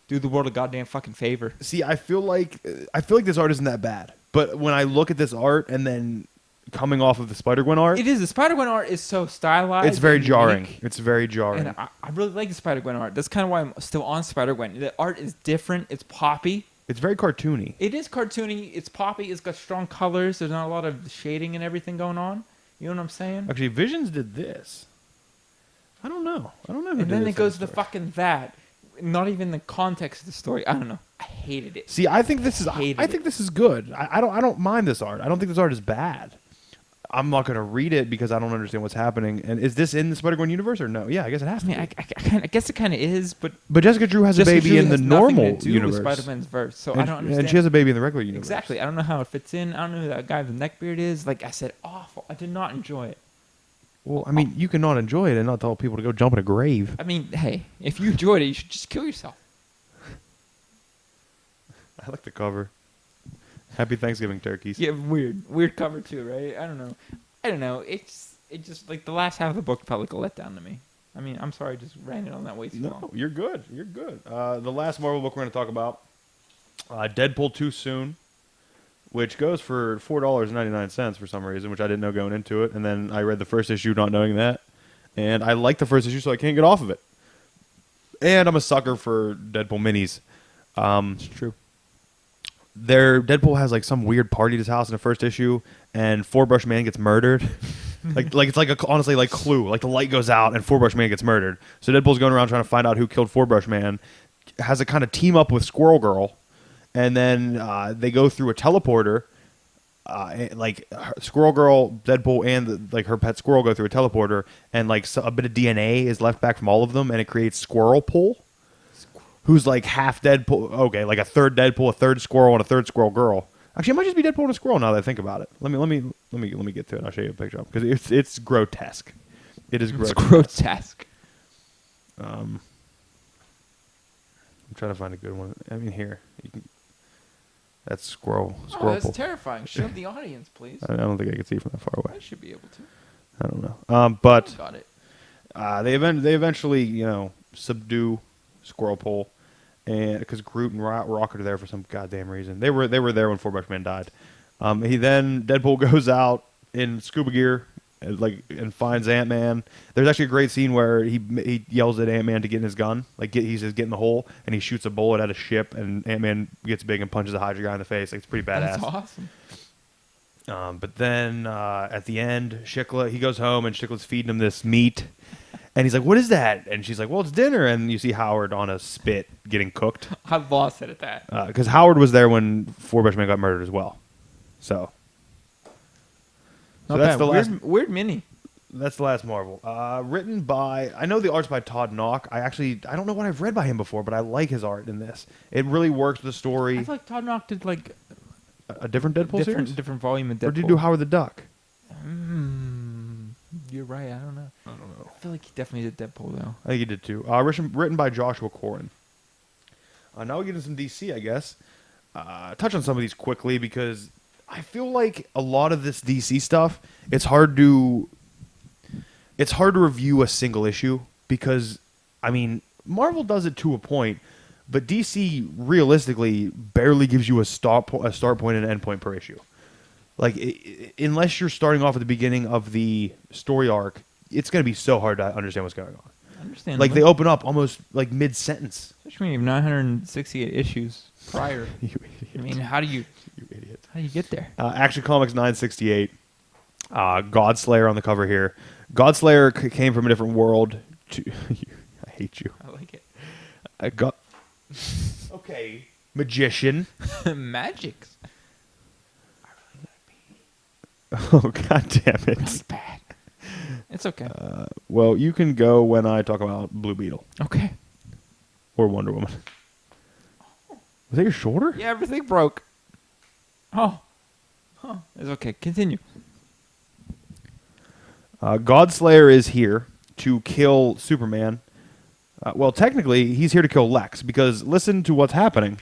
Do the world a goddamn fucking favor. See, I feel like this art isn't that bad. But when I look at this art and then coming off of the Spider-Gwen art... It is. The Spider-Gwen art is so stylized. It's very jarring. Unique. It's very jarring. And I really like the Spider-Gwen art. That's kind of why I'm still on Spider-Gwen. The art is different. It's poppy. It's very cartoony. It is cartoony. It's poppy. It's got strong colors. There's not a lot of shading and everything going on. You know what I'm saying? Actually, Visions did this. I don't know. Who And did then this it goes to story. the fucking that. Not even the context of the story. I don't know. I hated it. See, I think this is. Hated I think it. this is good. I don't mind this art. I don't think this art is bad. I'm not going to read it because I don't understand what's happening. And is this in the Spider-Gwen universe or no? Yeah, I guess it has I to. mean, be. I guess it kind of is, but But Jessica Drew has a Jessica baby Drew in the has nothing normal to do universe. with Spider-Man's verse, so and, I don't understand. And she has a baby in the regular universe. Exactly. I don't know how it fits in. I don't know who that guy with the neckbeard is. Like I said, awful. I did not enjoy it. Well, I mean, you cannot enjoy it and not tell people to go jump in a grave. I mean, hey, if you enjoyed it, you should just kill yourself. I like the cover. Happy Thanksgiving, turkeys. Yeah, weird cover too, right? I don't know. It just like the last half of the book felt like a letdown to me. I mean, I'm sorry, I just ran it on that way too long. No, you're good. You're good. The last Marvel book we're going to talk about, Deadpool Too Soon, which goes for $4.99 for some reason, which I didn't know going into it. And then I read the first issue not knowing that. And I like the first issue, so I can't get off of it. And I'm a sucker for Deadpool minis. It's true. Deadpool has like some weird party at his house in the first issue, and Four Brush Man gets murdered. like it's like honestly like Clue. Like the light goes out and Four Brush Man gets murdered. So Deadpool's going around trying to find out who killed Four Brush Man. Has a kind of team up with Squirrel Girl, and then they go through a teleporter. Squirrel Girl, Deadpool, and her pet squirrel go through a teleporter, and a bit of DNA is left back from all of them, and it creates Squirrel Pool. Who's like half Deadpool? Okay, like a third Deadpool, a third Squirrel, and a third Squirrel Girl. Actually, it might just be Deadpool and a Squirrel now that I think about it. Let me get to it. And I'll show you a picture of it because it's grotesque. It is grotesque. It's grotesque. I'm trying to find a good one. I mean, here that's Squirrel. Oh, that's Pool. terrifying. Show the audience, please. I don't think I can see from that far away. I should be able to. I don't know. But Got it. they eventually subdue Squirrel Pole, and because Groot and Rocket are there for some goddamn reason. They were there when Four Brush Man died. Deadpool goes out in scuba gear and finds Ant-Man. There's actually a great scene where he yells at Ant-Man to get in his gun. He says get in the hole, and he shoots a bullet at a ship, and Ant-Man gets big and punches a Hydra guy in the face. It's pretty badass. That's awesome. But then at the end, he goes home and Shickla's feeding him this meat. And he's like, what is that? And she's like, well, it's dinner. And you see Howard on a spit getting cooked. I lost it at that. Because Howard was there when Four Brush Man got murdered as well. So Not that's bad. the last. Weird mini. That's the last Marvel. Written by, I know the art's by Todd Knock. I don't know what I've read by him before, but I like his art in this. It really works with the story. I feel like Todd Knock did like A different Deadpool series? different volume of Deadpool. Or did you do Howard the Duck? You're right. I don't know. I don't know. I feel like he definitely did Deadpool though. I think he did too. Written by Joshua Corin. Now we get into some DC, I guess. Touch on some of these quickly because I feel like a lot of this DC stuff, it's hard to review a single issue because, I mean, Marvel does it to a point, but DC realistically barely gives you a start point and an end point per issue. Unless you're starting off at the beginning of the story arc, it's going to be so hard to understand what's going on. I understand. They open up almost mid-sentence. Especially when you have 968 issues prior. You idiot. I mean, how do you idiot. how do you get there? Action Comics 968. Godslayer on the cover here. Godslayer came from a different world. I hate you. I like it. Okay. Magician. Magics. Oh, God damn it. Really bad. It's okay. Well, you can go when I talk about Blue Beetle Okay. or Wonder Woman. Was that your shoulder? Yeah, everything broke. Oh. Huh. It's okay. Continue. Godslayer is here to kill Superman. Well, technically, he's here to kill Lex because listen to what's happening.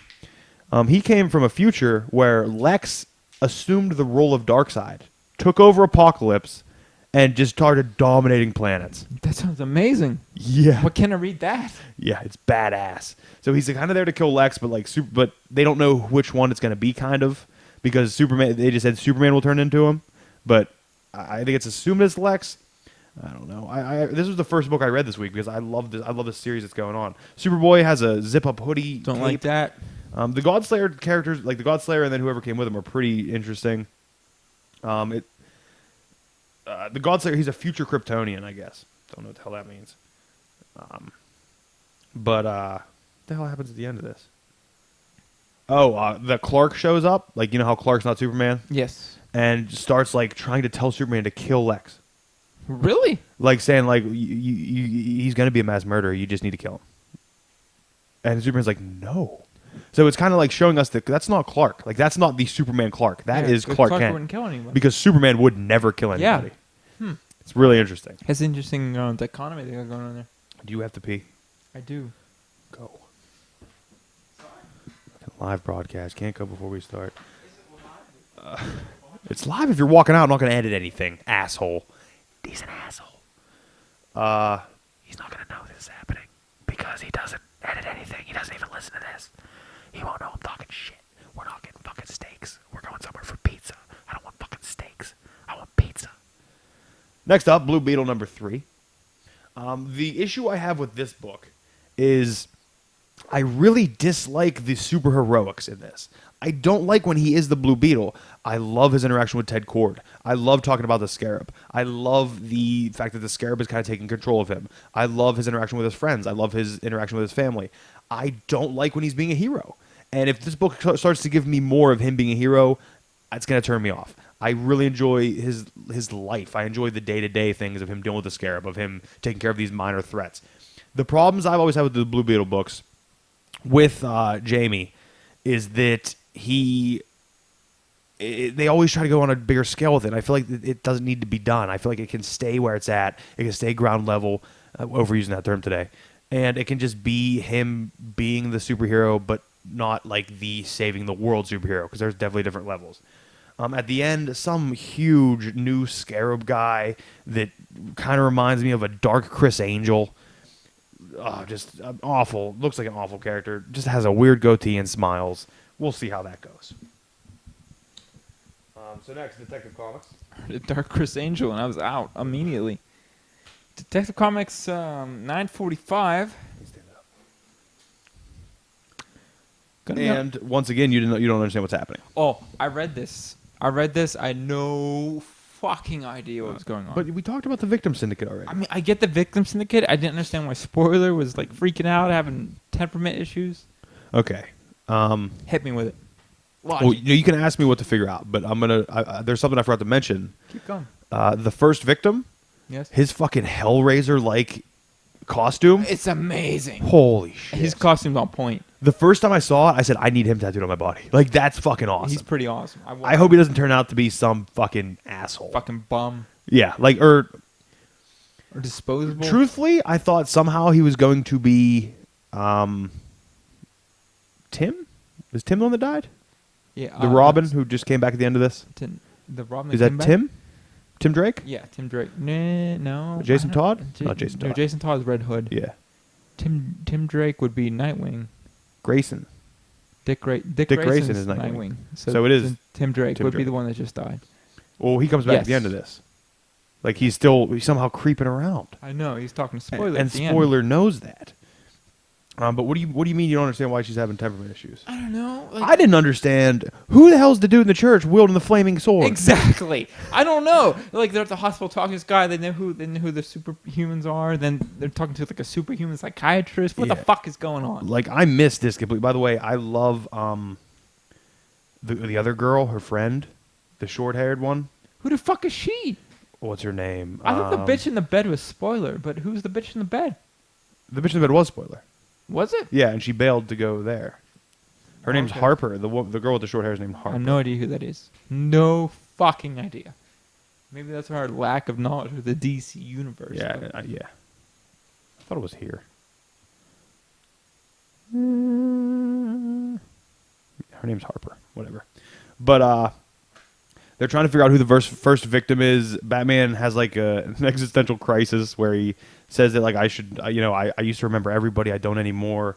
He came from a future where Lex assumed the role of Darkseid, took over Apokolips, and just started dominating planets. That sounds amazing. Yeah. What can I read that? Yeah, it's badass. So he's kind of there to kill Lex, but they don't know which one it's going to be, kind of, because Superman. They just said Superman will turn into him, but I think it's assumed it's Lex. I don't know. This was the first book I read this week because I love this. I love this series that's going on. Superboy has a zip-up hoodie. Don't cape. like that. The Godslayer characters, like the Godslayer and then whoever came with him, are pretty interesting. The Godslayer, he's a future Kryptonian, I guess. Don't know what the hell that means. But what the hell happens at the end of this? Oh, the Clark shows up. Like, you know how Clark's not Superman? Yes. And starts, like, trying to tell Superman to kill Lex. Really? Like, saying, like, he's going to be a mass murderer. You just need to kill him. And Superman's like, no. So it's kind of like showing us that that's not Clark. Like, that's not the Superman Clark. That is Clark Kent. Wouldn't kill anyone. Because Superman would never kill anybody. Yeah. It's really interesting. It's interesting dichotomy they got going on there. Do you have to pee? I do. Go. Live broadcast. Can't go before we start. It's live if you're walking out. I'm not going to edit anything. Asshole. He's an asshole. He's not going to know this is happening because he doesn't edit anything. He doesn't even listen to this. He won't know I'm talking shit. We're not getting fucking steaks. We're going somewhere for pizza. I don't want fucking steaks. I want pizza. Next up, Blue Beetle number 3. The issue I have with this book is I really dislike the superheroics in this. I don't like when he is the Blue Beetle. I love his interaction with Ted Kord. I love talking about the Scarab. I love the fact that the Scarab is kind of taking control of him. I love his interaction with his friends. I love his interaction with his family. I don't like when he's being a hero. And if this book starts to give me more of him being a hero, it's going to turn me off. I really enjoy his life. I enjoy the day-to-day things of him dealing with the Scarab, of him taking care of these minor threats. The problems I've always had with the Blue Beetle books with Jamie is that they always try to go on a bigger scale with it. I feel like it doesn't need to be done. I feel like it can stay where it's at. It can stay ground level, overusing that term today. And it can just be him being the superhero, but not like the saving the world superhero, because there's definitely different levels. At the end, some huge new Scarab guy that kind of reminds me of a dark Chris Angel. Just awful. Looks like an awful character. Just has a weird goatee and smiles. We'll see how that goes. So next, Detective Comics. The Dark Chris Angel, and I was out immediately. Detective Comics 945. And once again, you don't understand what's happening. Oh, I read this. I had no fucking idea what was going on. But we talked about the Victim Syndicate already. I mean, I get the Victim Syndicate. I didn't understand why Spoiler was like freaking out, having temperament issues. Okay. Hit me with it. Well, you can ask me what to figure out, but I'm gonna. There's something I forgot to mention. Keep going. The first victim. Yes. His fucking Hellraiser-like costume. It's amazing. Holy shit. His costume's on point. The first time I saw it, I said, I need him tattooed on my body. Like, that's fucking awesome. He's pretty awesome. I hope he doesn't turn out to be some fucking asshole. Fucking bum. Yeah, like, or disposable. Truthfully, I thought somehow he was going to be, Tim? Was Tim the one that died? Yeah. The Robin who just came back at the end of this? The Robin. Is that Tim? Tim Drake? Yeah, Tim Drake. No. Jason Todd? Not Jason Todd. No, Jason Todd's Red Hood. Yeah. Tim Drake would be Nightwing. Grayson. Dick Grayson is Nightwing. So it is Tim Drake Tim would Drake. be the one that just died. Well, he comes back at the end of this. Like, he's somehow creeping around. I know. He's talking to Spoiler. And Spoiler knows that. But what do you mean you don't understand why she's having temperament issues? I don't know. Like, I didn't understand who the hell's the dude in the church wielding the flaming sword. Exactly. I don't know. Like, they're at the hospital talking to this guy. They know who the superhumans are. Then they're talking to like a superhuman psychiatrist. What the fuck is going on? Like, I missed this completely. By the way, I love the other girl, her friend, the short-haired one. Who the fuck is she? What's her name? I thought the bitch in the bed was Spoiler, but who's the bitch in the bed? The bitch in the bed was Spoiler. Was it? Yeah, and she bailed to go there. Her name's Harper. The girl with the short hair is named Harper. I have no idea who that is. No fucking idea. Maybe that's our lack of knowledge of the DC universe. Yeah, yeah. I thought it was here. Her name's Harper. Whatever. But they're trying to figure out who the first victim is. Batman has like an existential crisis where he says that like I used to remember everybody, I don't anymore.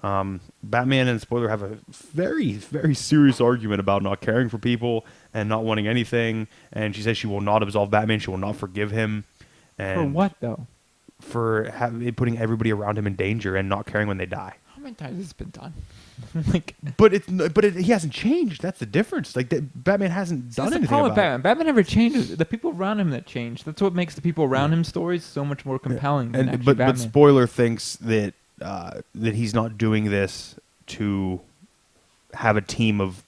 Batman and Spoiler have a very, very serious argument about not caring for people and not wanting anything. And she says she will not absolve Batman. She will not forgive him. And for what though? For putting everybody around him in danger and not caring when they die. How many times has this been done? Like, he hasn't changed. That's the difference. Like Batman hasn't done that's the anything problem with about Batman. Batman never changes. The people around him that change. That's what makes the people around him stories so much more it. compelling than actually But Batman. Spoiler thinks that he's not doing this to have a team of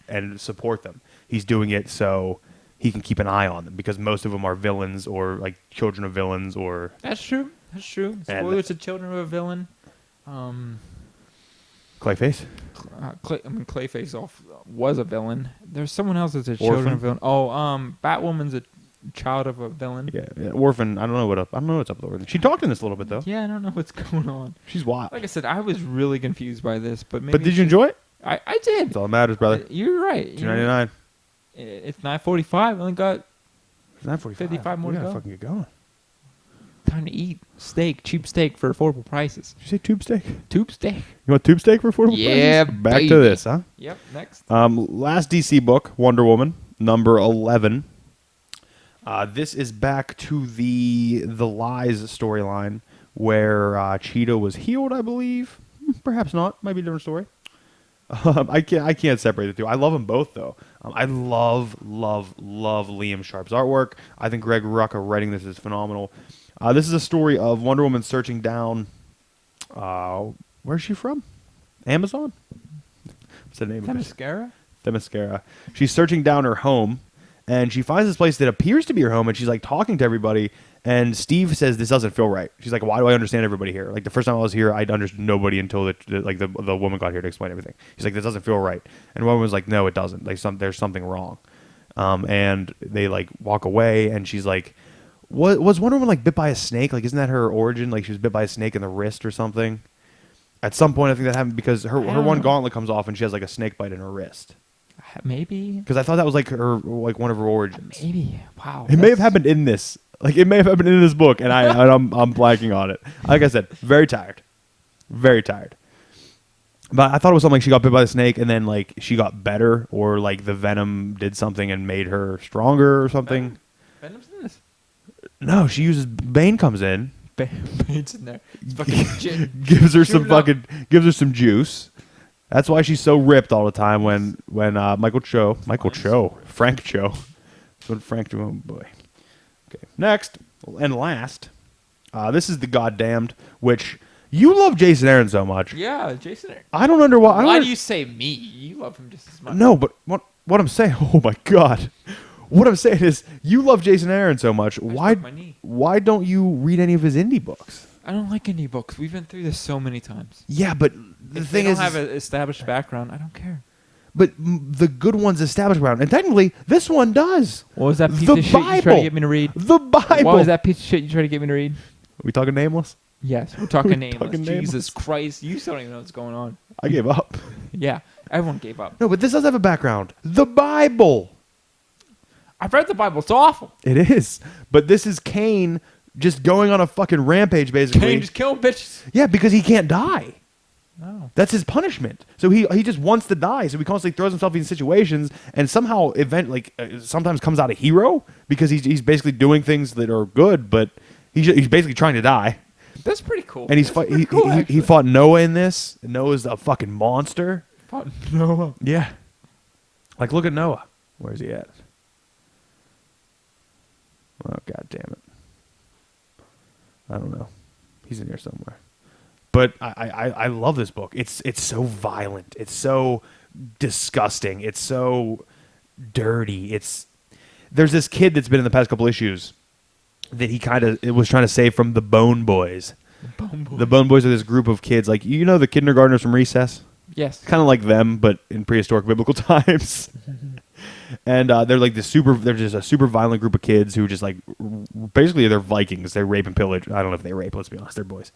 and support them. He's doing it so he can keep an eye on them because most of them are villains or like children of villains or. That's true. That's true. Spoilers to children of a villain. Clayface. Clayface was a villain. There's someone else that's a children of a villain. Oh, Batwoman's a child of a villain. Yeah, Orphan. I don't know what's up with Orphan. She talked in this a little bit though. Yeah, I don't know what's going on. She's wild. Like I said, I was really confused by this, but maybe. But did you enjoy it? I did. That's all that matters, brother. You're right. $2.99. It's 9:45. I only got It's 9:45. 55 more We to gotta go. fucking get going. time to eat cheap steak for affordable prices. Did you say tube steak? Tube steak. You want tube steak for affordable Yeah, prices? Back baby. to this, huh? Yep. Next. Last DC book, Wonder Woman, number 11. This is back to the Lies storyline where Cheetah was healed, I believe. Perhaps not. Might be a different story. I can't separate the two. I love them both though. I love Liam Sharp's artwork. I think Greg Rucka writing this is phenomenal. This is a story of Wonder Woman searching down. Where's she from? Amazon. What's the name of it? Themyscira? Themyscira. She's searching down her home, and she finds this place that appears to be her home, and she's like talking to everybody. And Steve says this doesn't feel right. She's like, "Why do I understand everybody here? Like the first time I was here, I understood nobody until the woman got here to explain everything." She's like, "This doesn't feel right." And Woman was like, "No, it doesn't. Like there's something wrong." And they like walk away, and she's like, Was Wonder Woman like bit by a snake? Like, isn't that her origin? Like she was bit by a snake in the wrist or something. At some point, I think that happened because her one gauntlet comes off, and she has like a snake bite in her wrist. Maybe. Because I thought that was like one of her origins. Maybe. Wow. It may have happened in this. Like it may have happened in this book, and I'm blanking on it. Like I said, very tired. But I thought it was something like she got bit by the snake, and then like she got better, or like the venom did something and made her stronger or something. Venom's in this. No, she uses Bane comes in, Bane's in there. It's fucking gives her some juice. That's why she's so ripped all the time. When Frank Cho, when Frank, oh boy. Okay, next and last, this is The Goddamned, which you love Jason Aaron so much. Yeah, Jason Aaron. I don't under why. Why do you say me? You love him just as much. No, but what I'm saying, oh my God. What I'm saying is you love Jason Aaron so much. Why don't you read any of his indie books? I don't like indie books. We've been through this so many times. Yeah, but the If thing they is, don't have an established background, I don't care. but the good ones established around, and technically this one does. What was that piece The of shit you tried Bible. to get me to read? The Bible. What was that piece of shit you tried to get me to read? Are we talking Nameless? Yes, we're talking nameless. talking Jesus Nameless. Christ, you still don't even know what's going on. I gave up. Yeah, everyone gave up. No, but this does have a background. The Bible. I've read the Bible. It's awful. It is. But this is Cain just going on a fucking rampage, basically. Cain just killing bitches. Yeah, because he can't die. No. That's his punishment. So he just wants to die. So he constantly throws himself in situations, and somehow sometimes comes out a hero because he's basically doing things that are good, but he's basically trying to die. That's pretty cool. And That's pretty cool, he actually. fought Noah in this. Noah's a fucking monster. Fought Noah. Yeah. Like, look at Noah. Where's he at? Oh, God damn it. I don't know. He's in here somewhere. But I love this book. It's so violent. It's so disgusting. It's so dirty. There's this kid that's been in the past couple issues that he was trying to save from the Bone Boys. The Bone Boys are this group of kids, like, you know the kindergartners from Recess? Yes. Kind of like them, but in prehistoric biblical times. And they're like they're just a super violent group of kids who just like, basically they're Vikings. They rape and pillage. I don't know if they rape, let's be honest, they're boys.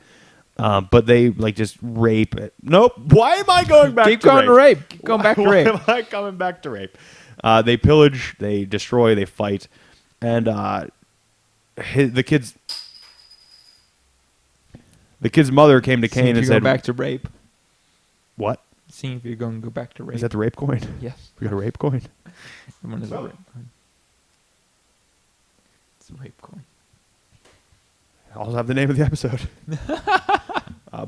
But they like just rape. Nope. Why am I going back Keep to going rape? to rape. Keep going back to rape. Why am I coming back to rape? They pillage, they destroy, they fight. And the kid's mother came to Cain and said, back to rape. What? Seeing if you're going to go back to rape. Is that the rape coin? Yes. We got a rape coin? Everyone is a rape coin. It's a rape coin. I also have the name of the episode.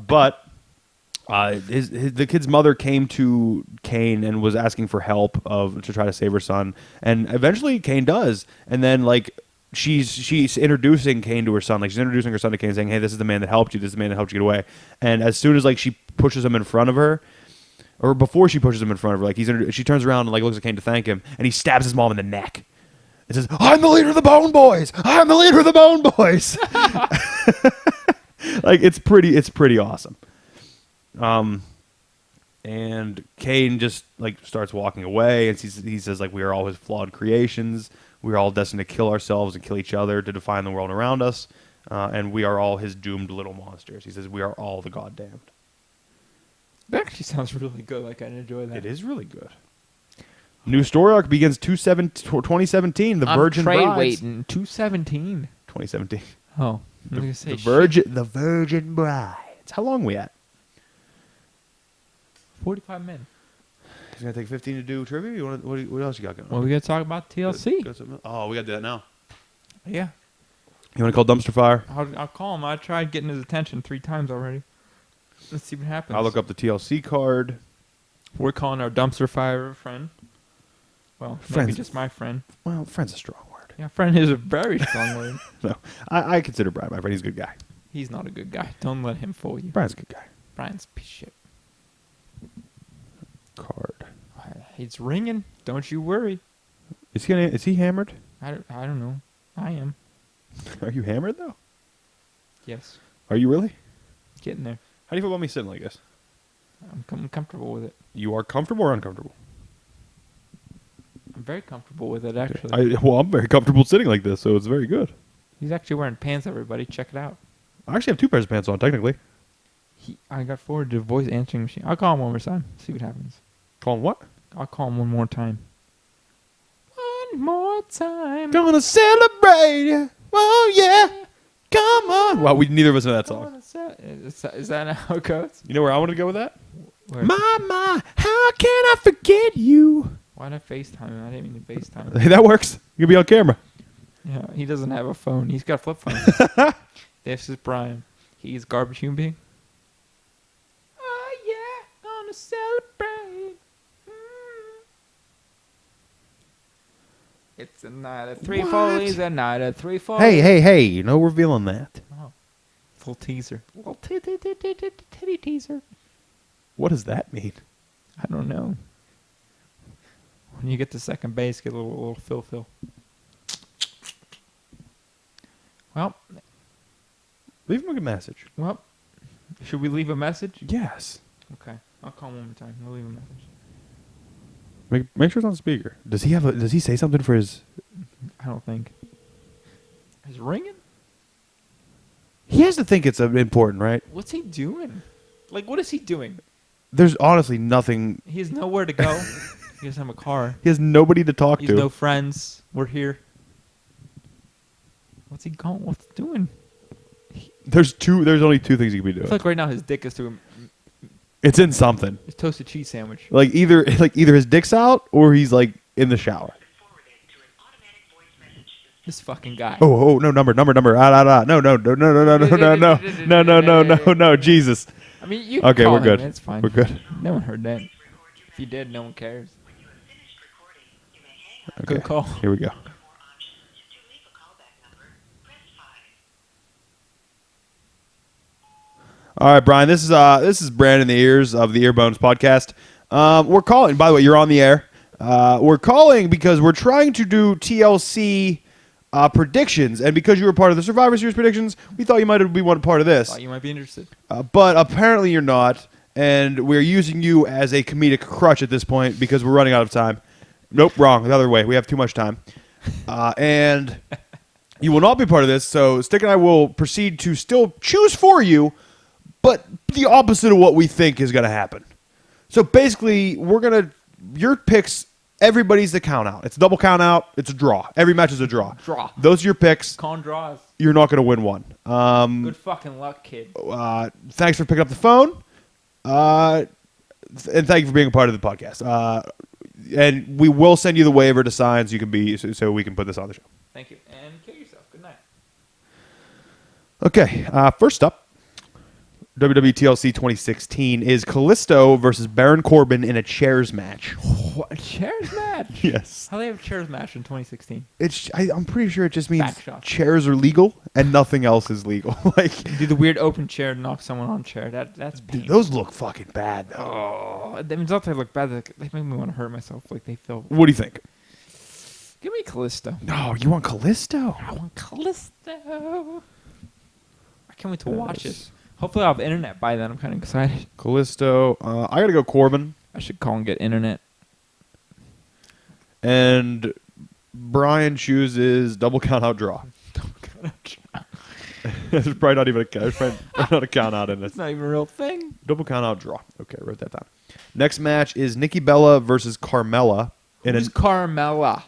But The kid's mother came to Kane and was asking for help to try to save her son, and eventually Kane does, and then like she's introducing Kane to her son, like she's introducing her son to Kane, saying, "Hey, this is the man that helped you. This is the man that helped you get away." And as soon as like she pushes him in front of her, or before she pushes him in front of her, like she turns around and like looks at Kane to thank him, and he stabs his mom in the neck. It says, "I'm the leader of the Bone Boys. I'm the leader of the Bone Boys." Like it's pretty awesome. And Kane just like starts walking away, and he says like we are all his flawed creations. We are all destined to kill ourselves and kill each other to define the world around us, and we are all his doomed little monsters. He says we are all the goddamned. That actually sounds really good. Like I enjoy that. It is really good. New story arc begins 2017. The Virgin Trey Brides. waiting 217. 2017. Oh, The Virgin Brides. How long are we at? 45 minutes. It's gonna take 15 to do trivia. You want what else you got going on? Well, we gotta talk about TLC. Oh, we gotta do that now. Yeah, You want to call dumpster fire? I'll call him. I tried getting his attention 3 times already. Let's see what happens. I'll look up the TLC card. We're calling our dumpster fire friend. Well, maybe Friends. just my friend. Well, friend's a strong word. Yeah, friend is a very strong word. No, I consider Brian my friend. He's a good guy. He's not a good guy. Don't let him fool you. Brian's a good guy. Brian's a piece of shit. Card. It's ringing. Don't you worry. Is he hammered? I don't know. I am. Are you hammered though? Yes. Are you really? Getting there. How do you feel about me sitting like this? I'm comfortable with it. You are comfortable or uncomfortable? I'm very comfortable with it, actually. I'm very comfortable sitting like this, so it's very good. He's actually wearing pants, everybody. Check it out. I actually have 2 pairs of pants on, technically. I got forward to voice answering machine. I'll call him one more time. See what happens. Call him what? I'll call him one more time. One more time. Gonna celebrate. Oh, yeah. Come on. Well, neither of us know that song. Is that how it goes? You know where I wanted to go with that? Where? My, how can I forget you? Why'd I FaceTime him? I didn't mean to FaceTime Hey, him. that works. You can be on camera. Yeah, he doesn't have a phone. He's got a flip phone. This is Brian. He's garbage human being. Oh, yeah. Gonna celebrate. It's a night of 3 What? follies, a night of 3 follies. Hey, no revealing that. Oh, little teaser. Little titty teaser. What does that mean? I don't know. When you get to second base, get a little fill. Well, Leave him a good message. Should we leave a message? Yes. Okay, I'll call him one more time. I'll leave a message. Make sure it's on speaker. Does he say something for his... I don't think. Is it ringing? He has to think it's important, right? What's he doing? Like, what is he doing? There's honestly nothing... He has nowhere to go. He doesn't have a car. He has nobody to talk He to. has no friends. We're here. What's he going? What's he doing? There's only 2 things he could be I doing. feel like right now his dick is doing It's in something. his toasted cheese sandwich. Like either his dick's out or he's like in the shower. This fucking guy. Oh, no, number. No. Jesus. I mean, you can Okay, call we're him. good. It's fine. We're good. No one heard that. If you did, no one cares. Okay. Good call. Here we go. All right, Brian. This is Brandon in the ears of the Earbones podcast. We're calling. By the way, you're on the air. We're calling because we're trying to do TLC predictions, and because you were part of the Survivor Series predictions, we thought you might be one part of this. Thought you might be interested. But apparently you're not, and we're using you as a comedic crutch at this point because we're running out of time. Nope, wrong. The other way. We have too much time. And you will not be part of this, so Stick and I will proceed to still choose for you, but the opposite of what we think is going to happen. So basically, your picks, everybody's the count out. It's a double count out. It's a draw. Every match is a draw. Draw. Those are your picks. Con draws. You're not going to win one. Good fucking luck, kid. Thanks for picking up the phone. And thank you for being a part of the podcast. And we will send you the waiver to sign so we can put this on the show. Thank you. And kill yourself. Good night. Okay. First up, WWE TLC 2016 is Kalisto versus Baron Corbin in a chairs match. What, a chairs match? Yes. How do they have a chairs match in 2016? I'm pretty sure it just means Backshot. chairs are legal and nothing else is legal. Like, Do the weird open chair, knock someone on chair. That's dude, painful. those look fucking bad though. Oh, that means not they look bad. They make me want to hurt myself. Like they feel. What do you think? Give me Callisto. No, you want Kalisto? I want Callisto. I can't wait to watch it. Hopefully, I'll have internet by then. I'm kind of excited. Kalisto. I gotta go Corbin. I should call and get internet. And Brian chooses double count out draw. There's probably not even a there's probably not a count out in this. It's not even a real thing. Double count out draw. Okay, wrote that down. Next match is Nikki Bella versus Carmella in Who's an Carmella?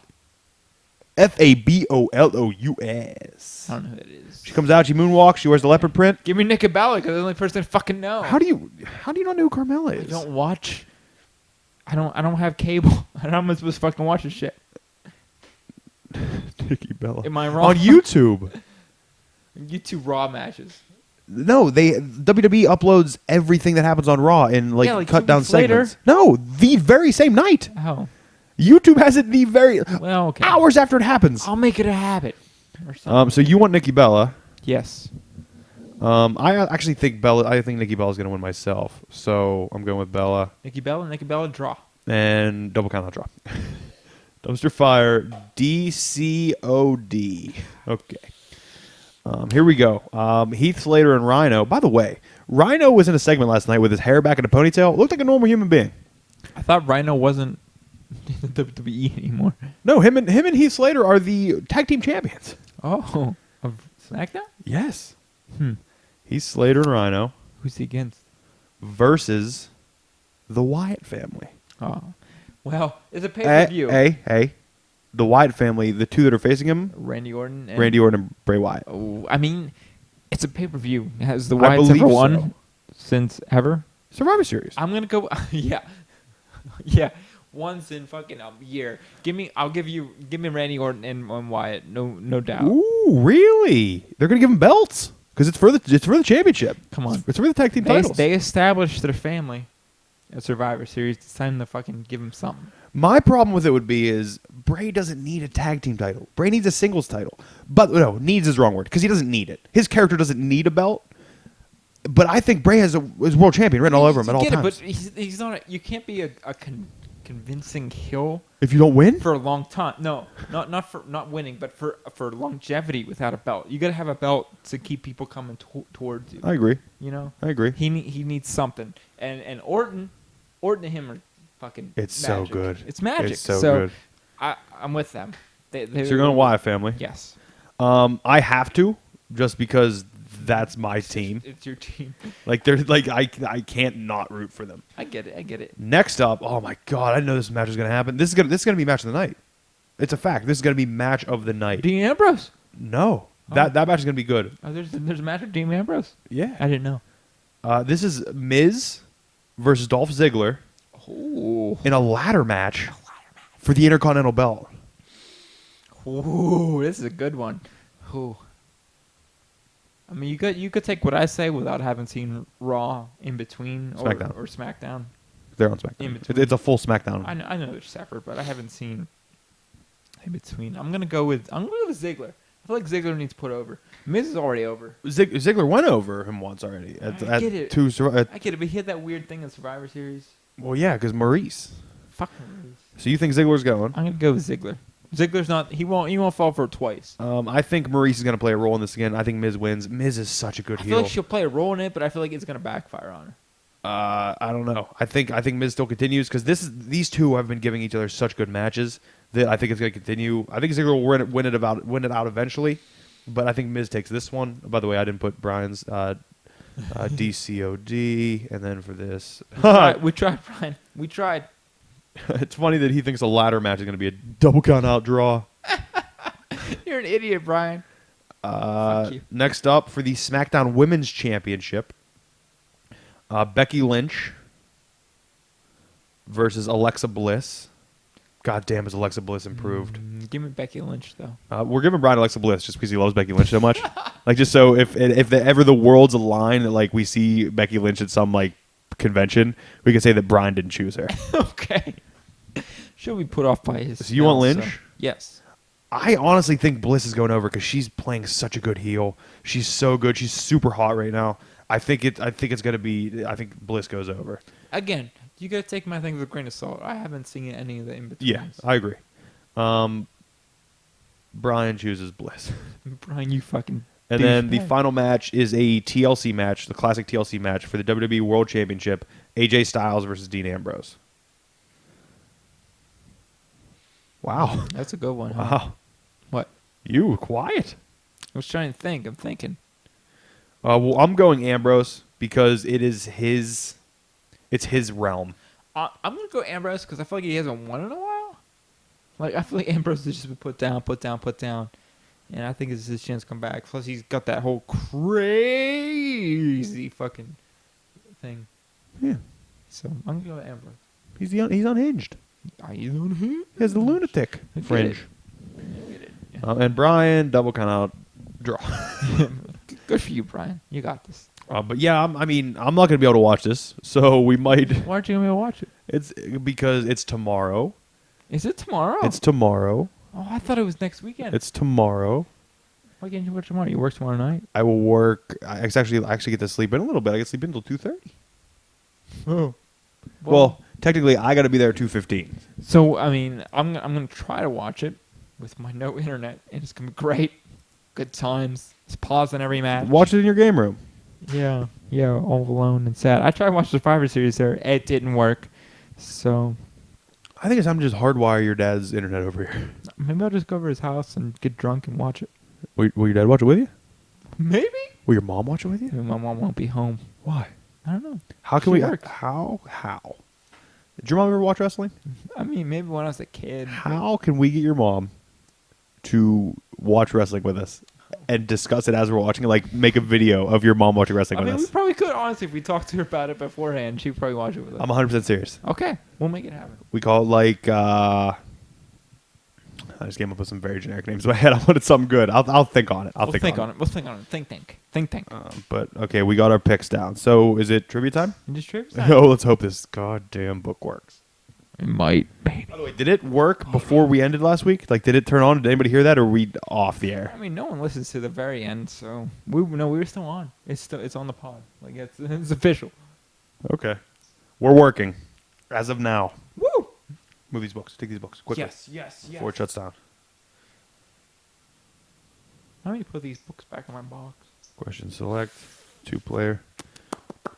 FABOLOUS. I don't know who that is. She comes out, she moonwalks, she wears the leopard print. Give me Nikki Bella because I'm the only person I fucking know. How do you not know who Carmella I is? don't watch. I don't have cable. I don't know supposed to fucking watch this shit. Nikki Bella. Am I wrong? On YouTube. YouTube Raw matches. No, WWE uploads everything that happens on Raw in like, Yeah, like cut 2 down weeks later. segments. No, the very same night. Oh. YouTube has it the very Well, okay. hours after it happens. I'll make it a habit. Or something. So you want Nikki Bella? Yes. I actually think Nikki Bella's gonna win myself. So I'm going with Bella Nikki Bella, draw. and double count out draw. Dumpster fire DCOD. Okay. Here we go. Heath Slater and Rhino. By the way, Rhino was in a segment last night with his hair back in a ponytail. Looked like a normal human being. I thought Rhino wasn't in the WWE anymore. No, him and Heath Slater are the tag team champions. Oh, of SmackDown? Yes. Hmm. Heath Slater and Rhino Who's he against? versus the Wyatt family. Oh, well, it's a pay-per-view. Hey. The Wyatt family, the two that are facing him, Randy Orton. And Randy Orton and Bray Wyatt. Oh, I mean, it's a pay-per-view. Has the I Wyatts believe ever won so. since ever? Survivor Series. I'm gonna go. Yeah, yeah. Once in fucking a year. Give me Randy Orton and Wyatt. No doubt. Ooh, really? They're gonna give them belts because it's for the championship. Come on. It's for the tag team titles. They established their family at Survivor Series. It's time to fucking give them something. My problem with it would be is Bray doesn't need a tag team title. Bray needs a singles title. But no, needs is the wrong word because he doesn't need it. His character doesn't need a belt. But I think Bray is world champion written all over him at all times. But he's not. You can't be a convincing heel If you don't win, for a long time. No, not winning, but for longevity without a belt. You got to have a belt to keep people coming towards you. I agree. You know, I agree. he needs something. And Orton and him are fucking. It's magic. so good. It's magic. It's so good. I'm with them. So you're going Wyatt family. Yes. I have to just because that's my team. It's your team. Like they're like I can't not root for them. I get it. Next up, oh my god, I didn't know this match was gonna happen. This is gonna be match of the night. It's a fact. This is gonna be match of the night. Dean Ambrose. No, Oh. that match is gonna be good. Oh, there's a match with Dean Ambrose. Yeah. I didn't know. This is Miz versus Dolph Ziggler Oh. in a ladder match for the Intercontinental Belt. Ooh, this is a good one. Ooh. I mean, you could take what I say without having seen Raw in between or SmackDown. They're on SmackDown. In between. It's a full SmackDown. I know they're separate, but I haven't seen in between. I'm gonna go with Ziggler. I feel like Ziggler needs put over. Miz is already over. Ziggler went over him once already. I get it. I get it, but he had that weird thing in Survivor Series. Well, yeah, because Maurice. Fuck Maurice. So you think Ziggler's going? I'm gonna go with Ziggler. Ziggler's not. He won't fall for it twice. I think Maurice is going to play a role in this again. I think Miz wins. Miz is such a good I heel. feel like she'll play a role in it, but I feel like it's gonna backfire on her. I don't know. I think Miz still continues because these two have been giving each other such good matches that I think it's going to continue. I think Ziggler will win it out eventually, but I think Miz takes this one. By the way, I didn't put Brian's DCOD, and then for this, We tried, Brian. We tried. It's funny that he thinks a ladder match is going to be a double count out draw. You're an idiot, Brian. Fuck you. Next up for the SmackDown Women's Championship, Becky Lynch versus Alexa Bliss. God damn, is Alexa Bliss improved? Give me Becky Lynch though. We're giving Brian Alexa Bliss just because he loves Becky Lynch so much. Like, just so if ever the worlds align, that like we see Becky Lynch at some like convention, we can say that Brian didn't choose her. Okay. She'll be put off by his. So you want smell, Lynch? so- Yes. I honestly think Bliss is going over because she's playing such a good heel. She's so good. She's super hot right now. I think it's gonna be. I think Bliss goes over. Again, you gotta take my thing with a grain of salt. I haven't seen any of the in betweens. Yeah, I agree. Brian chooses Bliss. Brian, you fucking. And then the douchebag. final match is a TLC match, the classic TLC match for the WWE World Championship, AJ Styles versus Dean Ambrose. Wow. That's a good one. Huh? Wow. What? You were quiet. I was trying to think. I'm thinking. Well, I'm going Ambrose because it's his realm. I'm gonna go Ambrose because I feel like he hasn't won in a while. Like I feel like Ambrose has just been put down, and I think it's his chance to come back. Plus, he's got that whole crazy fucking thing. Yeah. So I'm gonna go Ambrose. He's unhinged. Are you on him? He has the lunatic I get fringe. I get it. Yeah. And Brian, double count out, draw. Good for you, Brian. You got this. But yeah, I'm not going to be able to watch this, so we might. Why aren't you gonna be able to watch it? It's because it's tomorrow. Is it tomorrow? It's tomorrow. Oh, I thought it was next weekend. It's tomorrow. Why can't you work tomorrow? You work tomorrow night. I will work. I actually get to sleep in a little bit. I get to sleep in until 2:30. Oh. Well, technically, I got to be there at 2:15. So I mean, I'm gonna try to watch it with my no internet, and it's gonna be great. Good times. It's pausing every match. Watch it in your game room. Yeah, all alone and sad. I tried to watch the Survivor Series there. It didn't work. So I think it's time to just hardwire your dad's internet over here. maybe I'll just go over to his house and get drunk and watch it. Will your dad watch it with you? Maybe. Will your mom watch it with you? Maybe my mom won't be home. Why? I don't know. How can She we? works. How? Did your mom ever watch wrestling? I mean, maybe when I was a kid. How can we get your mom to watch wrestling with us and discuss it as we're watching it? Like, make a video of your mom watching wrestling I with mean, we us. probably could, honestly, if we talked to her about it beforehand. She'd probably watch it with us. I'm 100% serious. Okay, we'll make it happen. We call it like. I just came up with some very generic names in my head. I wanted something good. I'll think on it. We'll think on it. We'll think on it. Think tank. But okay, we got our picks down. So is it trivia time? Industry. Oh, let's hope this goddamn book works. It might, baby. By the way, did it work before we ended last week? Like, did it turn on? Did anybody hear that, or were we off the air? I mean, no one listens to the very end, so we were still on. It's on the pod. Like it's official. Okay, we're working as of now. Woo! Move these books. Take these books quickly. Yes. Before it shuts down. How many put these books back in my box? Question select. 2-player.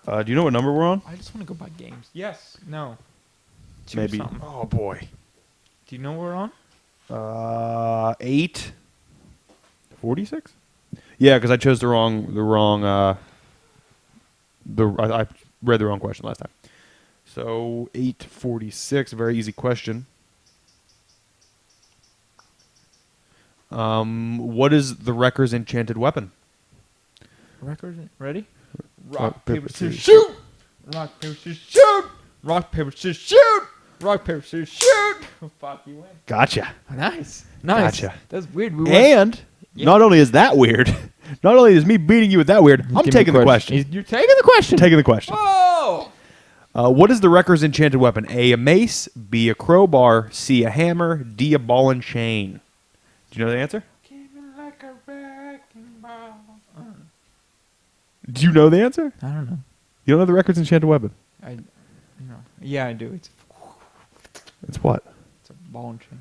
Do you know what number we're on? I just want to go by games. Yes. No. Two Maybe. something. Oh boy. Do you know what we're on? 8:46. Yeah, because I chose I read the wrong question last time. So 8:46, very easy question. What is the Wrecker's enchanted weapon? Record. Ready? Rock, paper, scissors, shoot! Rock, paper, scissors, shoot! Rock, paper, scissors, shoot! Rock, paper, scissors, shoot! Oh, fuck, you win. Gotcha. Nice. Gotcha. That's weird. We won. And Yeah. not only is that weird, not only is me beating you with that weird, I'm Give me taking the question. You're taking the question. Taking the question. Whoa! What is the Wrecker's enchanted weapon? A mace, B, a crowbar, C, a hammer, D, a ball and chain. Do you know the answer? Like a wrecking ball. Do you know the answer? I don't know. You don't know the Wrecker's enchanted weapon? Yeah, I do. It's what? It's a ball and chain.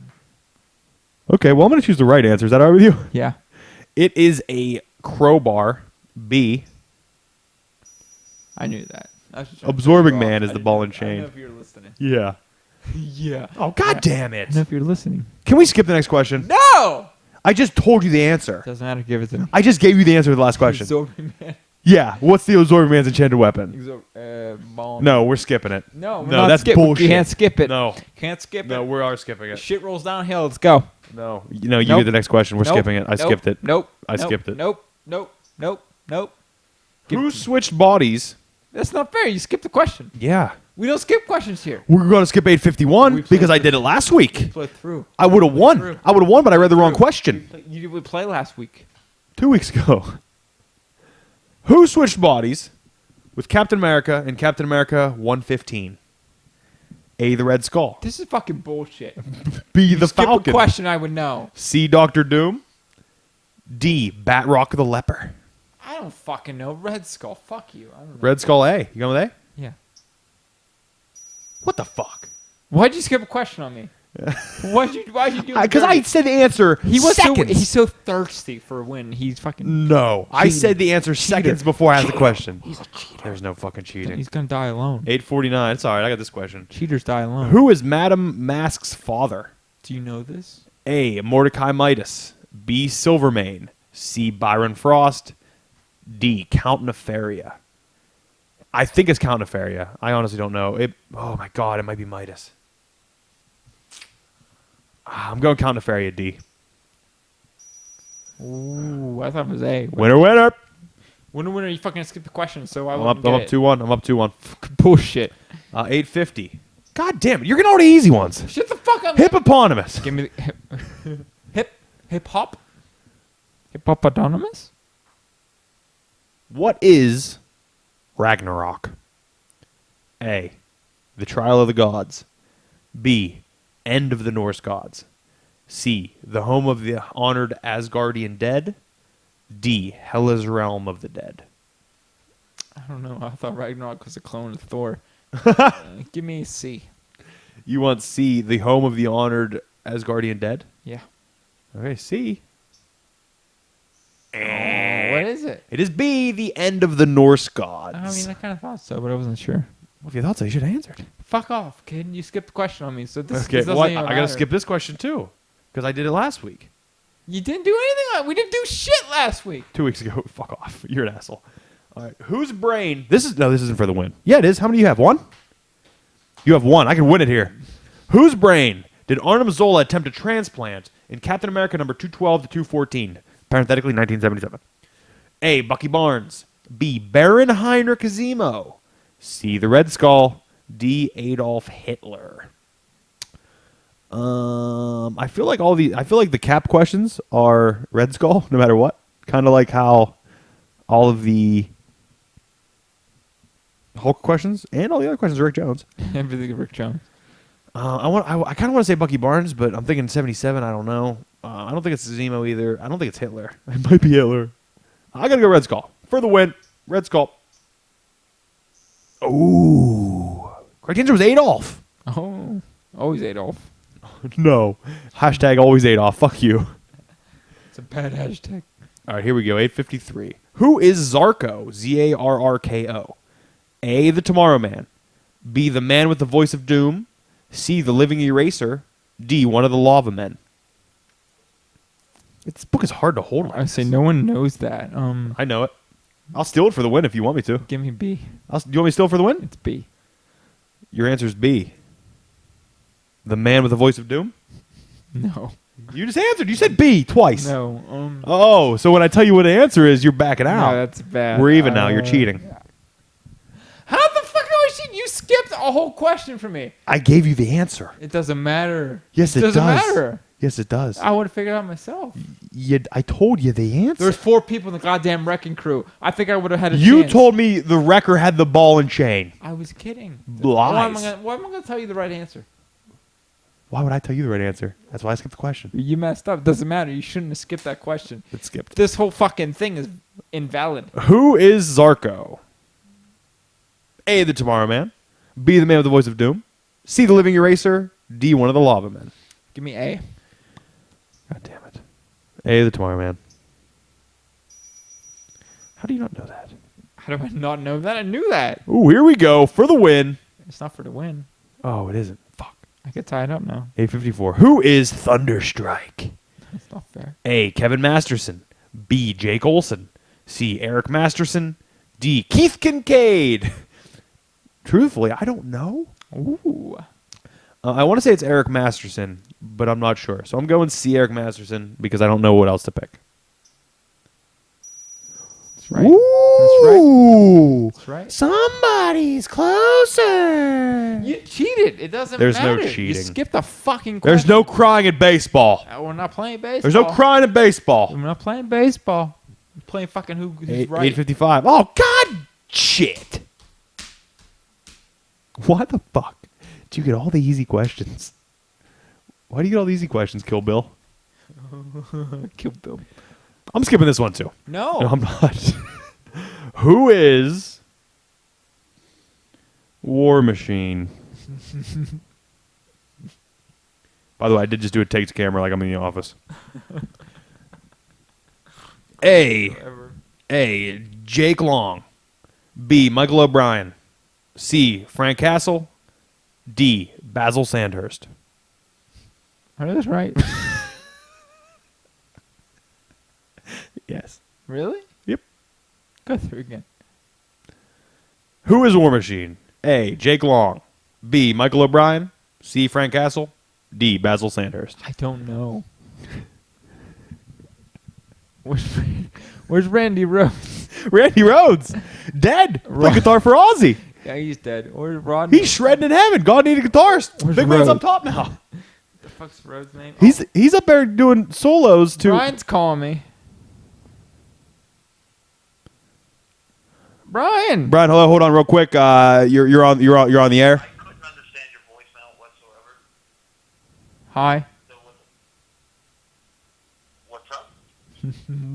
Okay, well, I'm going to choose the right answer. Is that all right with you? Yeah. It is a crowbar, B. I knew that. I was just trying to Absorbing throw you Man off. is I the didn't ball know- and I don't chain. know if you're listening. Yeah. Yeah. Oh, God damn I it. don't know if you're listening. Can we skip the next question? No! I just told you the answer. Doesn't matter. Give it to me. I just gave you the answer to the last question. Absorbing Man. Yeah, what's the Absorbing Man's enchanted weapon? Ball. No, we're skipping it. No, we're No, not that's skip- bullshit. You can't skip it. No. Can't skip No, it. we are skipping it. Shit rolls downhill. Let's go. No, you Nope. get the next question. We're Nope. skipping it. I Nope. skipped it. Nope. I Nope. skipped it. Nope. Give- Who switched bodies? That's not fair. You skipped the question. Yeah. We don't skip questions here. We're going to skip 851 because I did it last week. Play through. I would have won. I would have won, but I read the wrong question. You did play last week. 2 weeks ago. Who switched bodies with Captain America in Captain America 115? A, the Red Skull. This is fucking bullshit. B, the Skip Falcon. a question I would know. C, Doctor Doom. D, Batroc the Leper. I don't fucking know. Red Skull. Fuck you. I don't know. Red Skull A. You going with A? Yeah. What the fuck? Why'd you skip a question on me? Why'd you do it? Because I said the answer seconds. He's so thirsty for a win. He's fucking. No. I Cheater. said the answer seconds before I asked the question. He's a cheater. There's no fucking cheating. He's gonna die alone. 849. It's all right. I got this question. Cheaters die alone. Who is Madame Mask's father? Do you know this? A, Mordecai Midas. B, Silvermane. C, Byron Frost. D, Count Nefaria. I think it's Count Nefaria. I honestly don't know. Oh my god, it might be Midas. I'm going Count Nefaria D. Ooh, I thought it was A. Winner, winner. Winner, you fucking skipped the question, so I'm up 2-1. I'm up 2-1. Bullshit. 850. God damn it. You're getting all the easy ones. Shut the fuck up. Hippopotamus. Give me the hip hop. Hippopotamus? What is Ragnarok? A, the trial of the gods. B, end of the Norse gods. C, the home of the honored Asgardian dead. D, Hela's realm of the dead. I don't know. I thought Ragnarok was a clone of Thor. Give me a C. You want C, the home of the honored Asgardian dead? Yeah. Okay, C. What is it? It is B, the end of the Norse gods. I mean, I kind of thought so, but I wasn't sure. Well, if you thought so, you should have answered. Fuck off, kid. You skipped the question on me, so this Okay, doesn't what? even I matter. gotta skip this question too, because I did it last week. You didn't do anything. We didn't do shit last week. 2 weeks ago. Fuck off. You're an asshole. All right. Whose brain? This isn't for the win. Yeah, it is. How many do you have? One? You have one. I can win it here. Whose brain did Arnim Zola attempt to transplant in Captain America number 212 to 214? Parenthetically, 1977. A, Bucky Barnes. B, Baron Heinrich Zemo. C, the Red Skull. D, Adolf Hitler. I feel like the cap questions are Red Skull, no matter what. Kind of like how all of the Hulk questions and all the other questions are Rick Jones. Everything Rick Jones. I kind of want to say Bucky Barnes, but I'm thinking 77. I don't know. I don't think it's Zemo either. I don't think it's Hitler. It might be Hitler. I gotta go Red Skull for the win. Red Skull. Ooh, correct answer was Adolf. Oh, always Adolf. No. Hashtag always Adolf. Fuck you. It's a bad hashtag. All right, here we go. 853. Who is Zarko? Zarrko. A, the Tomorrow Man. B, the man with the voice of doom. C, the living eraser. D, one of the lava men. This book is hard to hold. I say no one knows that. I know it. I'll steal it for the win if you want me to. Give me B. Do you want me to steal it for the win? It's B. Your answer is B. The man with the voice of doom? No. You just answered. You said B twice. No. Oh, so when I tell you what the answer is, you're backing out. No, that's bad. We're even now. You're cheating. How the fuck am I cheating? You skipped a whole question for me. I gave you the answer. It doesn't matter. Yes, it doesn't does. matter. Yes, it does. I would have figured it out myself. I told you the answer. There's 4 people in the goddamn wrecking crew. I think I would have had a You chance. told me the wrecker had the ball and chain. I was kidding. Lies. Why am I going to tell you the right answer? Why would I tell you the right answer? That's why I skipped the question. You messed up. Doesn't matter. You shouldn't have skipped that question. It skipped. This whole fucking thing is invalid. Who is Zarko? A, the Tomorrow Man. B, the man with the voice of doom. C, the living eraser. D, one of the lava men. Give me A. God damn it. A, the Tomorrow Man. How do you not know that? How do I not know that? I knew that. Ooh, here we go for the win. It's not for the win. Oh, it isn't. Fuck. I get tied up now. 854. Who is Thunderstrike? That's not fair. A, Kevin Masterson. B, Jake Olsen. C, Eric Masterson. D, Keith Kincaid. Truthfully, I don't know. Ooh. I want to say it's Eric Masterson, but I'm not sure. So I'm going C, Eric Masterson, because I don't know what else to pick. That's right. Ooh, Ooh. That's right. Somebody's closer. You cheated. It doesn't There's no matter. You cheating. skipped the fucking question. There's no crying in baseball. We're not playing baseball. There's no crying in baseball. We're not playing baseball. We're playing fucking who's right. 8:55. Oh, God. Shit. Why the fuck do you get all the easy questions? Why do you get all the easy questions, Kill Bill? Kill Bill. I'm skipping this one, too. No. No, I'm not. Who is War Machine? By the way, I did just do a take to camera like I'm in the office. A. Jake Long. B. Michael O'Brien. C. Frank Castle. D. Basil Sandhurst. Are those right? Yes. Really? Yep. Go through again. Who is War Machine? A. Jake Long. B. Michael O'Brien. C. Frank Castle. D. Basil Sandhurst. I don't know. Where's Randy Rhodes? Randy Rhodes. Dead. Play guitar for Ozzy. Yeah, he's dead. Where's Rodney? He's shredding in heaven. God needed a guitarist. Where's Big man's Rhodes? up top now. What the fuck's Rhodes' name? He's up there doing solos too. Brian's calling me. Brian. Brian, hello, hold on real quick. You're on the air. I couldn't understand your voicemail whatsoever. Hi. So what's up?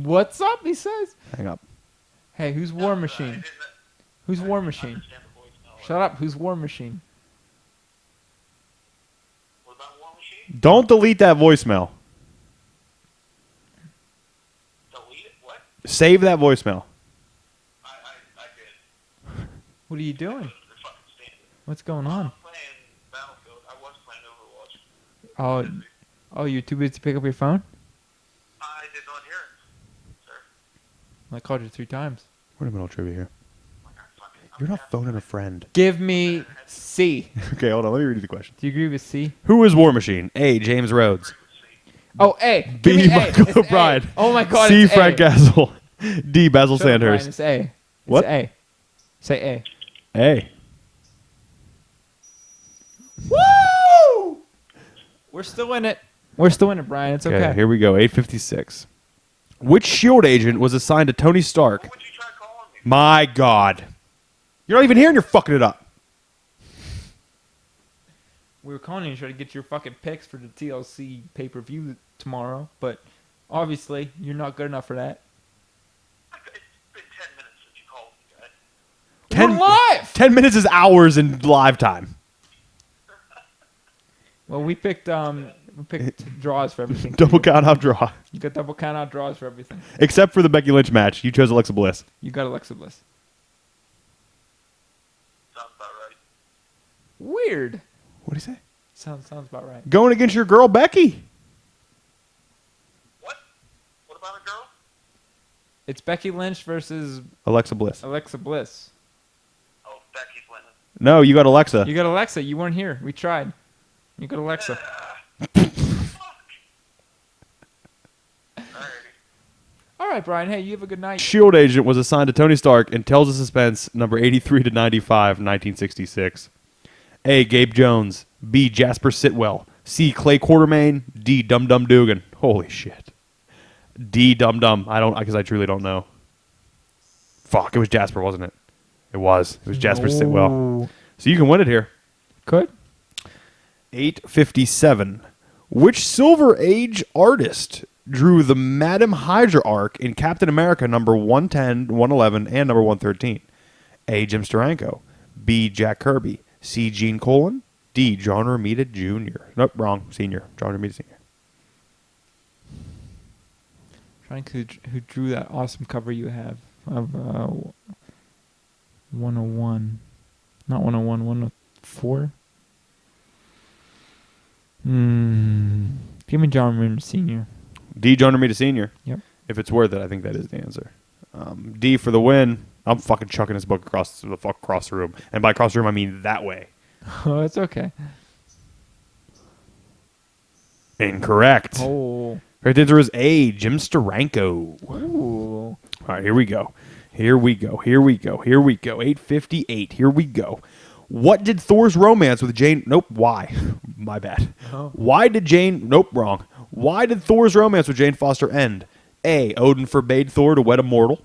What's up? He says. Hang up. Hey, who's War Machine? Who's War Machine? Understand the voicemail. Shut up. Who's War Machine? What about War Machine? Don't delete that voicemail. Delete it? What? Save that voicemail. I did. What are you doing? Couldn't fucking stand it. What's going on? I'm playing Battlefield. I was playing Overwatch. Oh, you're too busy to pick up your phone? I did not hear it, sir. I called you 3 times. Wait a minute, trivia here. Like, You're not phoning a friend. Give me C. Okay, hold on. Let me read you the question. Do you agree with C? Who is War Machine? A. James Rhodes. Oh, A. Give B. me A. Michael It's A. O'Brien. Oh my God. C. It's Frank A. Castle. D. Basil Shut up, Brian, Sandhurst. It's A. It's What? A. Say A. A. Woo! We're still in it. We're still in it, Brian. It's okay. Here we go. 8:56. Which SHIELD agent was assigned to Tony Stark? What would you try calling me? My God. You're not even here and you're fucking it up. We were calling you to try to get your fucking picks for the TLC pay-per-view tomorrow, but obviously you're not good enough for that. It's been 10 minutes since you called me, guys. We're live! 10 minutes is hours in live time. Well, we picked draws for everything. Double count out draw. You got double count out draws for everything. Except for the Becky Lynch match. You chose Alexa Bliss. You got Alexa Bliss. Sounds about right. Weird. What do you say? Sounds about right. Going against your girl Becky. What? What about a girl? It's Becky Lynch versus Alexa Bliss. Alexa Bliss. Oh, Becky's winning. No, you got Alexa. You got Alexa. You weren't here. We tried. You got Alexa. Alrighty. All right, Brian. Hey, you have a good night. SHIELD agent was assigned to Tony Stark in Tales of Suspense number 83 to 95, 1966. A. Gabe Jones. B. Jasper Sitwell. C. Clay Quartermain. D. Dum Dum Dugan. Holy shit. D. Dum Dum. Because I truly don't know. Fuck, it was Jasper, wasn't it? It was. It was Jasper Sitwell. Ooh. So you can win it here. Could. 857. Which Silver Age artist drew the Madam Hydra arc in Captain America number 110, 111, and number 113? A. Jim Steranko. B. Jack Kirby. C. Gene Colan. D. John Romita Jr. Nope, wrong. Senior. John Romita Sr. Trying to who drew that awesome cover you have of 101. Not 101, 104. Give me John Romita Sr. D. John Romita Sr. Yep. If it's worth it, I think that is the answer. D for the win. I'm fucking chucking this book across the room. And by across the room, I mean that way. Oh, it's okay. Incorrect. Oh. Right answer is A. Jim Steranko. Ooh. All right, here we go. Here we go. 8:58. Here we go. What did Thor's romance with Jane... Nope, why? My bad. Oh. Why did Jane... Nope, wrong. Why did Thor's romance with Jane Foster end? A. Odin forbade Thor to wed a mortal.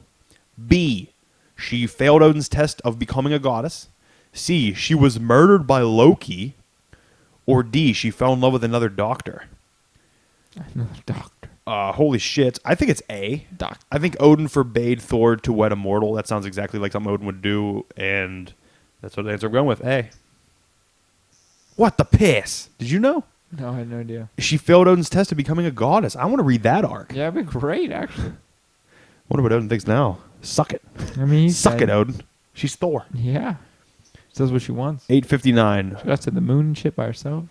B. She failed Odin's test of becoming a goddess. C. She was murdered by Loki. Or D. She fell in love with another doctor. Another doctor. Holy shit. I think it's A. Doctor. I think Odin forbade Thor to wed a mortal. That sounds exactly like something Odin would do, and that's what the answer I'm going with. A. What the piss? Did you know? No, I had no idea. She failed Odin's test of becoming a goddess. I want to read that arc. Yeah, it'd be great, actually. Wonder what Odin thinks now. Suck it. I mean, he Suck said- it, Odin. She's Thor. Yeah. She does what she wants. 8:59. She got to the moon and shit by herself.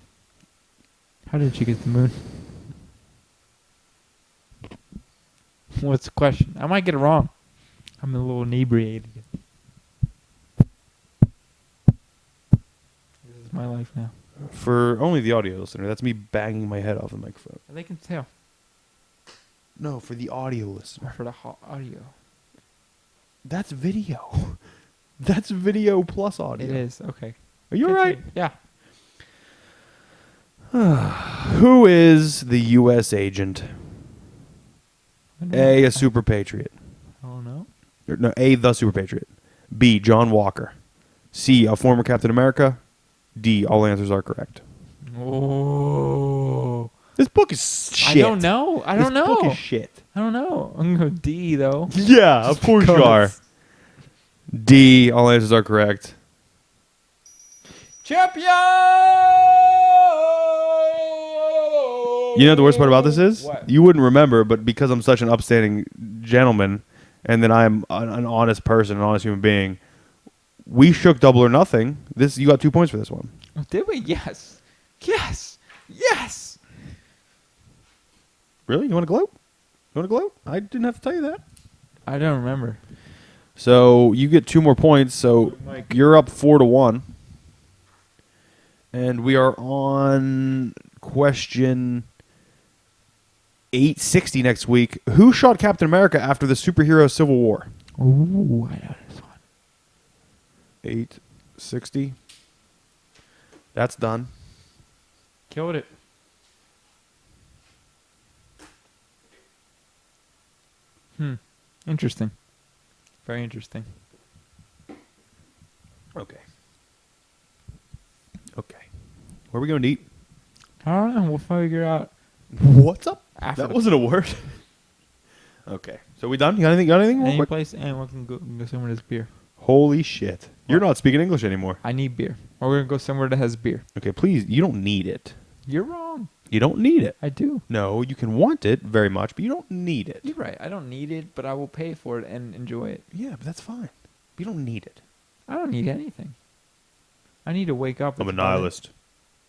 How did she get to the moon? What's the question? I might get it wrong. I'm a little inebriated. This is my life now. For only the audio listener, that's me banging my head off the microphone. They can tell. No, for the audio listener. Or for the audio. That's video. That's video plus audio. It is. Okay. Are you alright? Yeah. Who is the U.S. agent? A. A super patriot. I don't know. No, A. The super patriot. B. John Walker. C. A former Captain America. D. All answers are correct. Oh. This book is shit. I don't know. I don't This know. book is shit. I don't know. I'm going to go D, though. Yeah, of course you are. D. All answers are correct. Champion! You know what the worst part about this is? What? You wouldn't remember, but because I'm such an upstanding gentleman, and that I'm an honest person, an honest human being, we shook double or nothing. This you got 2 points for this one. Oh, did we? Yes. Yes. Yes. Really? You want to gloat? You want to gloat? I didn't have to tell you that. I don't remember. So you get 2 more points. So Mike. you're up 4-1, and we are on question 860 next week. Who shot Captain America after the superhero Civil War? Ooh, I know this one. 860. That's done. Killed it. Interesting. Very interesting. Okay. Okay. Where are we going to eat? I don't know. We'll figure out What's up? after. That wasn't a word. Okay. So we done? You got anything? real Any quick? place, and we can go somewhere that's beer. Holy shit. You're not speaking English anymore. I need beer. Or we're going to go somewhere that has beer. Okay, please. You don't need it. You're wrong. You don't need it. I do. No, you can want it very much, but you don't need it. You're right. I don't need it, but I will pay for it and enjoy it. Yeah, but that's fine. You don't need it. I don't need anything. I need to wake up. I'm a that's about it. nihilist.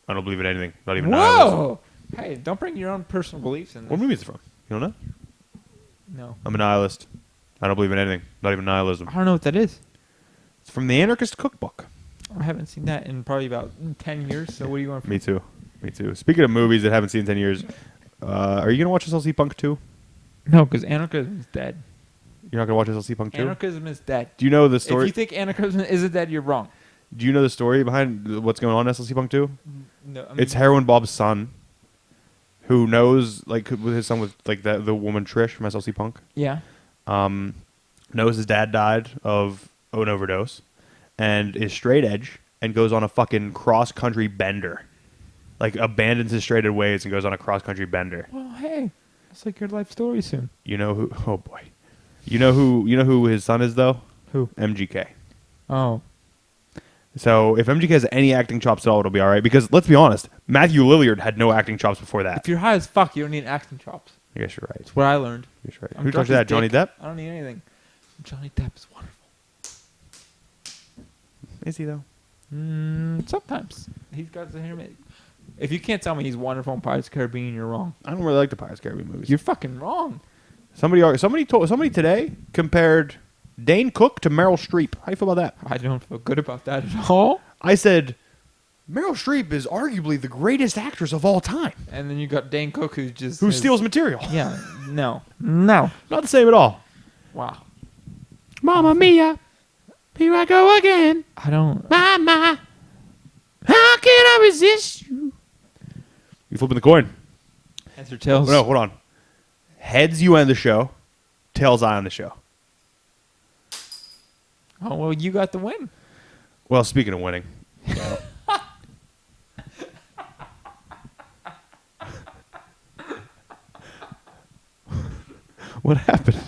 I don't believe in anything. Not even nihilism. Whoa! Hey, don't bring your own personal beliefs in this. What movie is it from? You don't know? No. I'm a nihilist. I don't believe in anything. Not even nihilism. I don't know what that is. It's from the Anarchist Cookbook. I haven't seen that in probably about 10 years, so what do you want from Me too. Me too. Speaking of movies that I haven't seen in 10 years, are you going to watch SLC Punk 2? No, because anarchism is dead. You're not going to watch SLC Punk 2? Anarchism is dead. Do you know the If story? you think anarchism isn't dead, you're wrong. Do you know the story behind what's going on in SLC Punk 2? No, I mean, It's Heroin Bob's son, who knows, like, with his son with, like, the woman Trish from SLC Punk, yeah. knows his dad died of an overdose, and is straight edge, and goes on a fucking cross-country bender. Like, abandons his straight edge ways and goes on a cross-country bender. Well, hey, it's like your life story soon. You know who? Oh, boy. You know who his son is, though? Who? MGK. Oh. So if MGK has any acting chops at all, it'll be all right. Because let's be honest, Matthew Lillard had no acting chops before that. If you're high as fuck, you don't need acting chops. I guess you're right. That's what I learned. I guess you're right. I'm Who drunk talked to as that? Johnny dick. Depp? I don't need anything. Johnny Depp is wonderful. Is he though? Sometimes. He's got the hair. If you can't tell me he's wonderful in Pirates of the Caribbean, you're wrong. I don't really like the Pirates of the Caribbean movies. You're fucking wrong. Somebody today compared Dane Cook to Meryl Streep. How do you feel about that? I don't feel good about that at all. I said Meryl Streep is arguably the greatest actress of all time. And then you got Dane Cook who Who steals material. Yeah. No. No. Not the same at all. Wow. Mamma mia, here I go again. I don't. My, how can I resist you? You flipping the coin? Heads or tails? No, hold on. Heads, you end the show. Tails, I end the show. Oh, well, you got the win. Well, speaking of winning. What happened?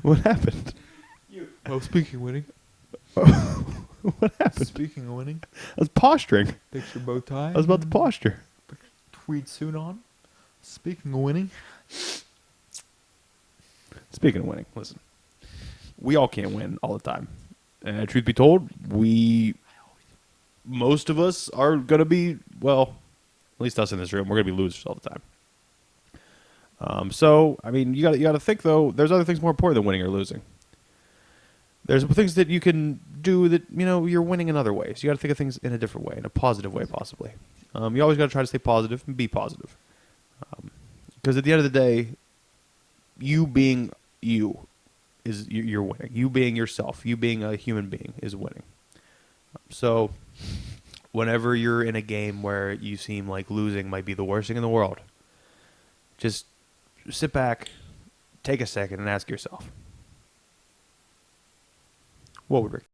What happened? Well, speaking of winning. What happened? Speaking of winning. I was posturing. Fix your bow tie. I was about to posture. Tweed suit on. Speaking of winning. Speaking of winning, listen. We all can't win all the time. Truth be told, most of us are going to be, well, at least us in this room, we're going to be losers all the time. So, I mean, you got to think, though, there's other things more important than winning or losing. There's things that you can do that, you're winning in other ways. You got to think of things in a different way, in a positive way, possibly. You always got to try to stay positive and be positive. Because at the end of the day, you being you is you're winning. You being yourself, you being a human being is winning. So, whenever you're in a game where you seem like losing might be the worst thing in the world, just sit back, take a second, and ask yourself, what would Rick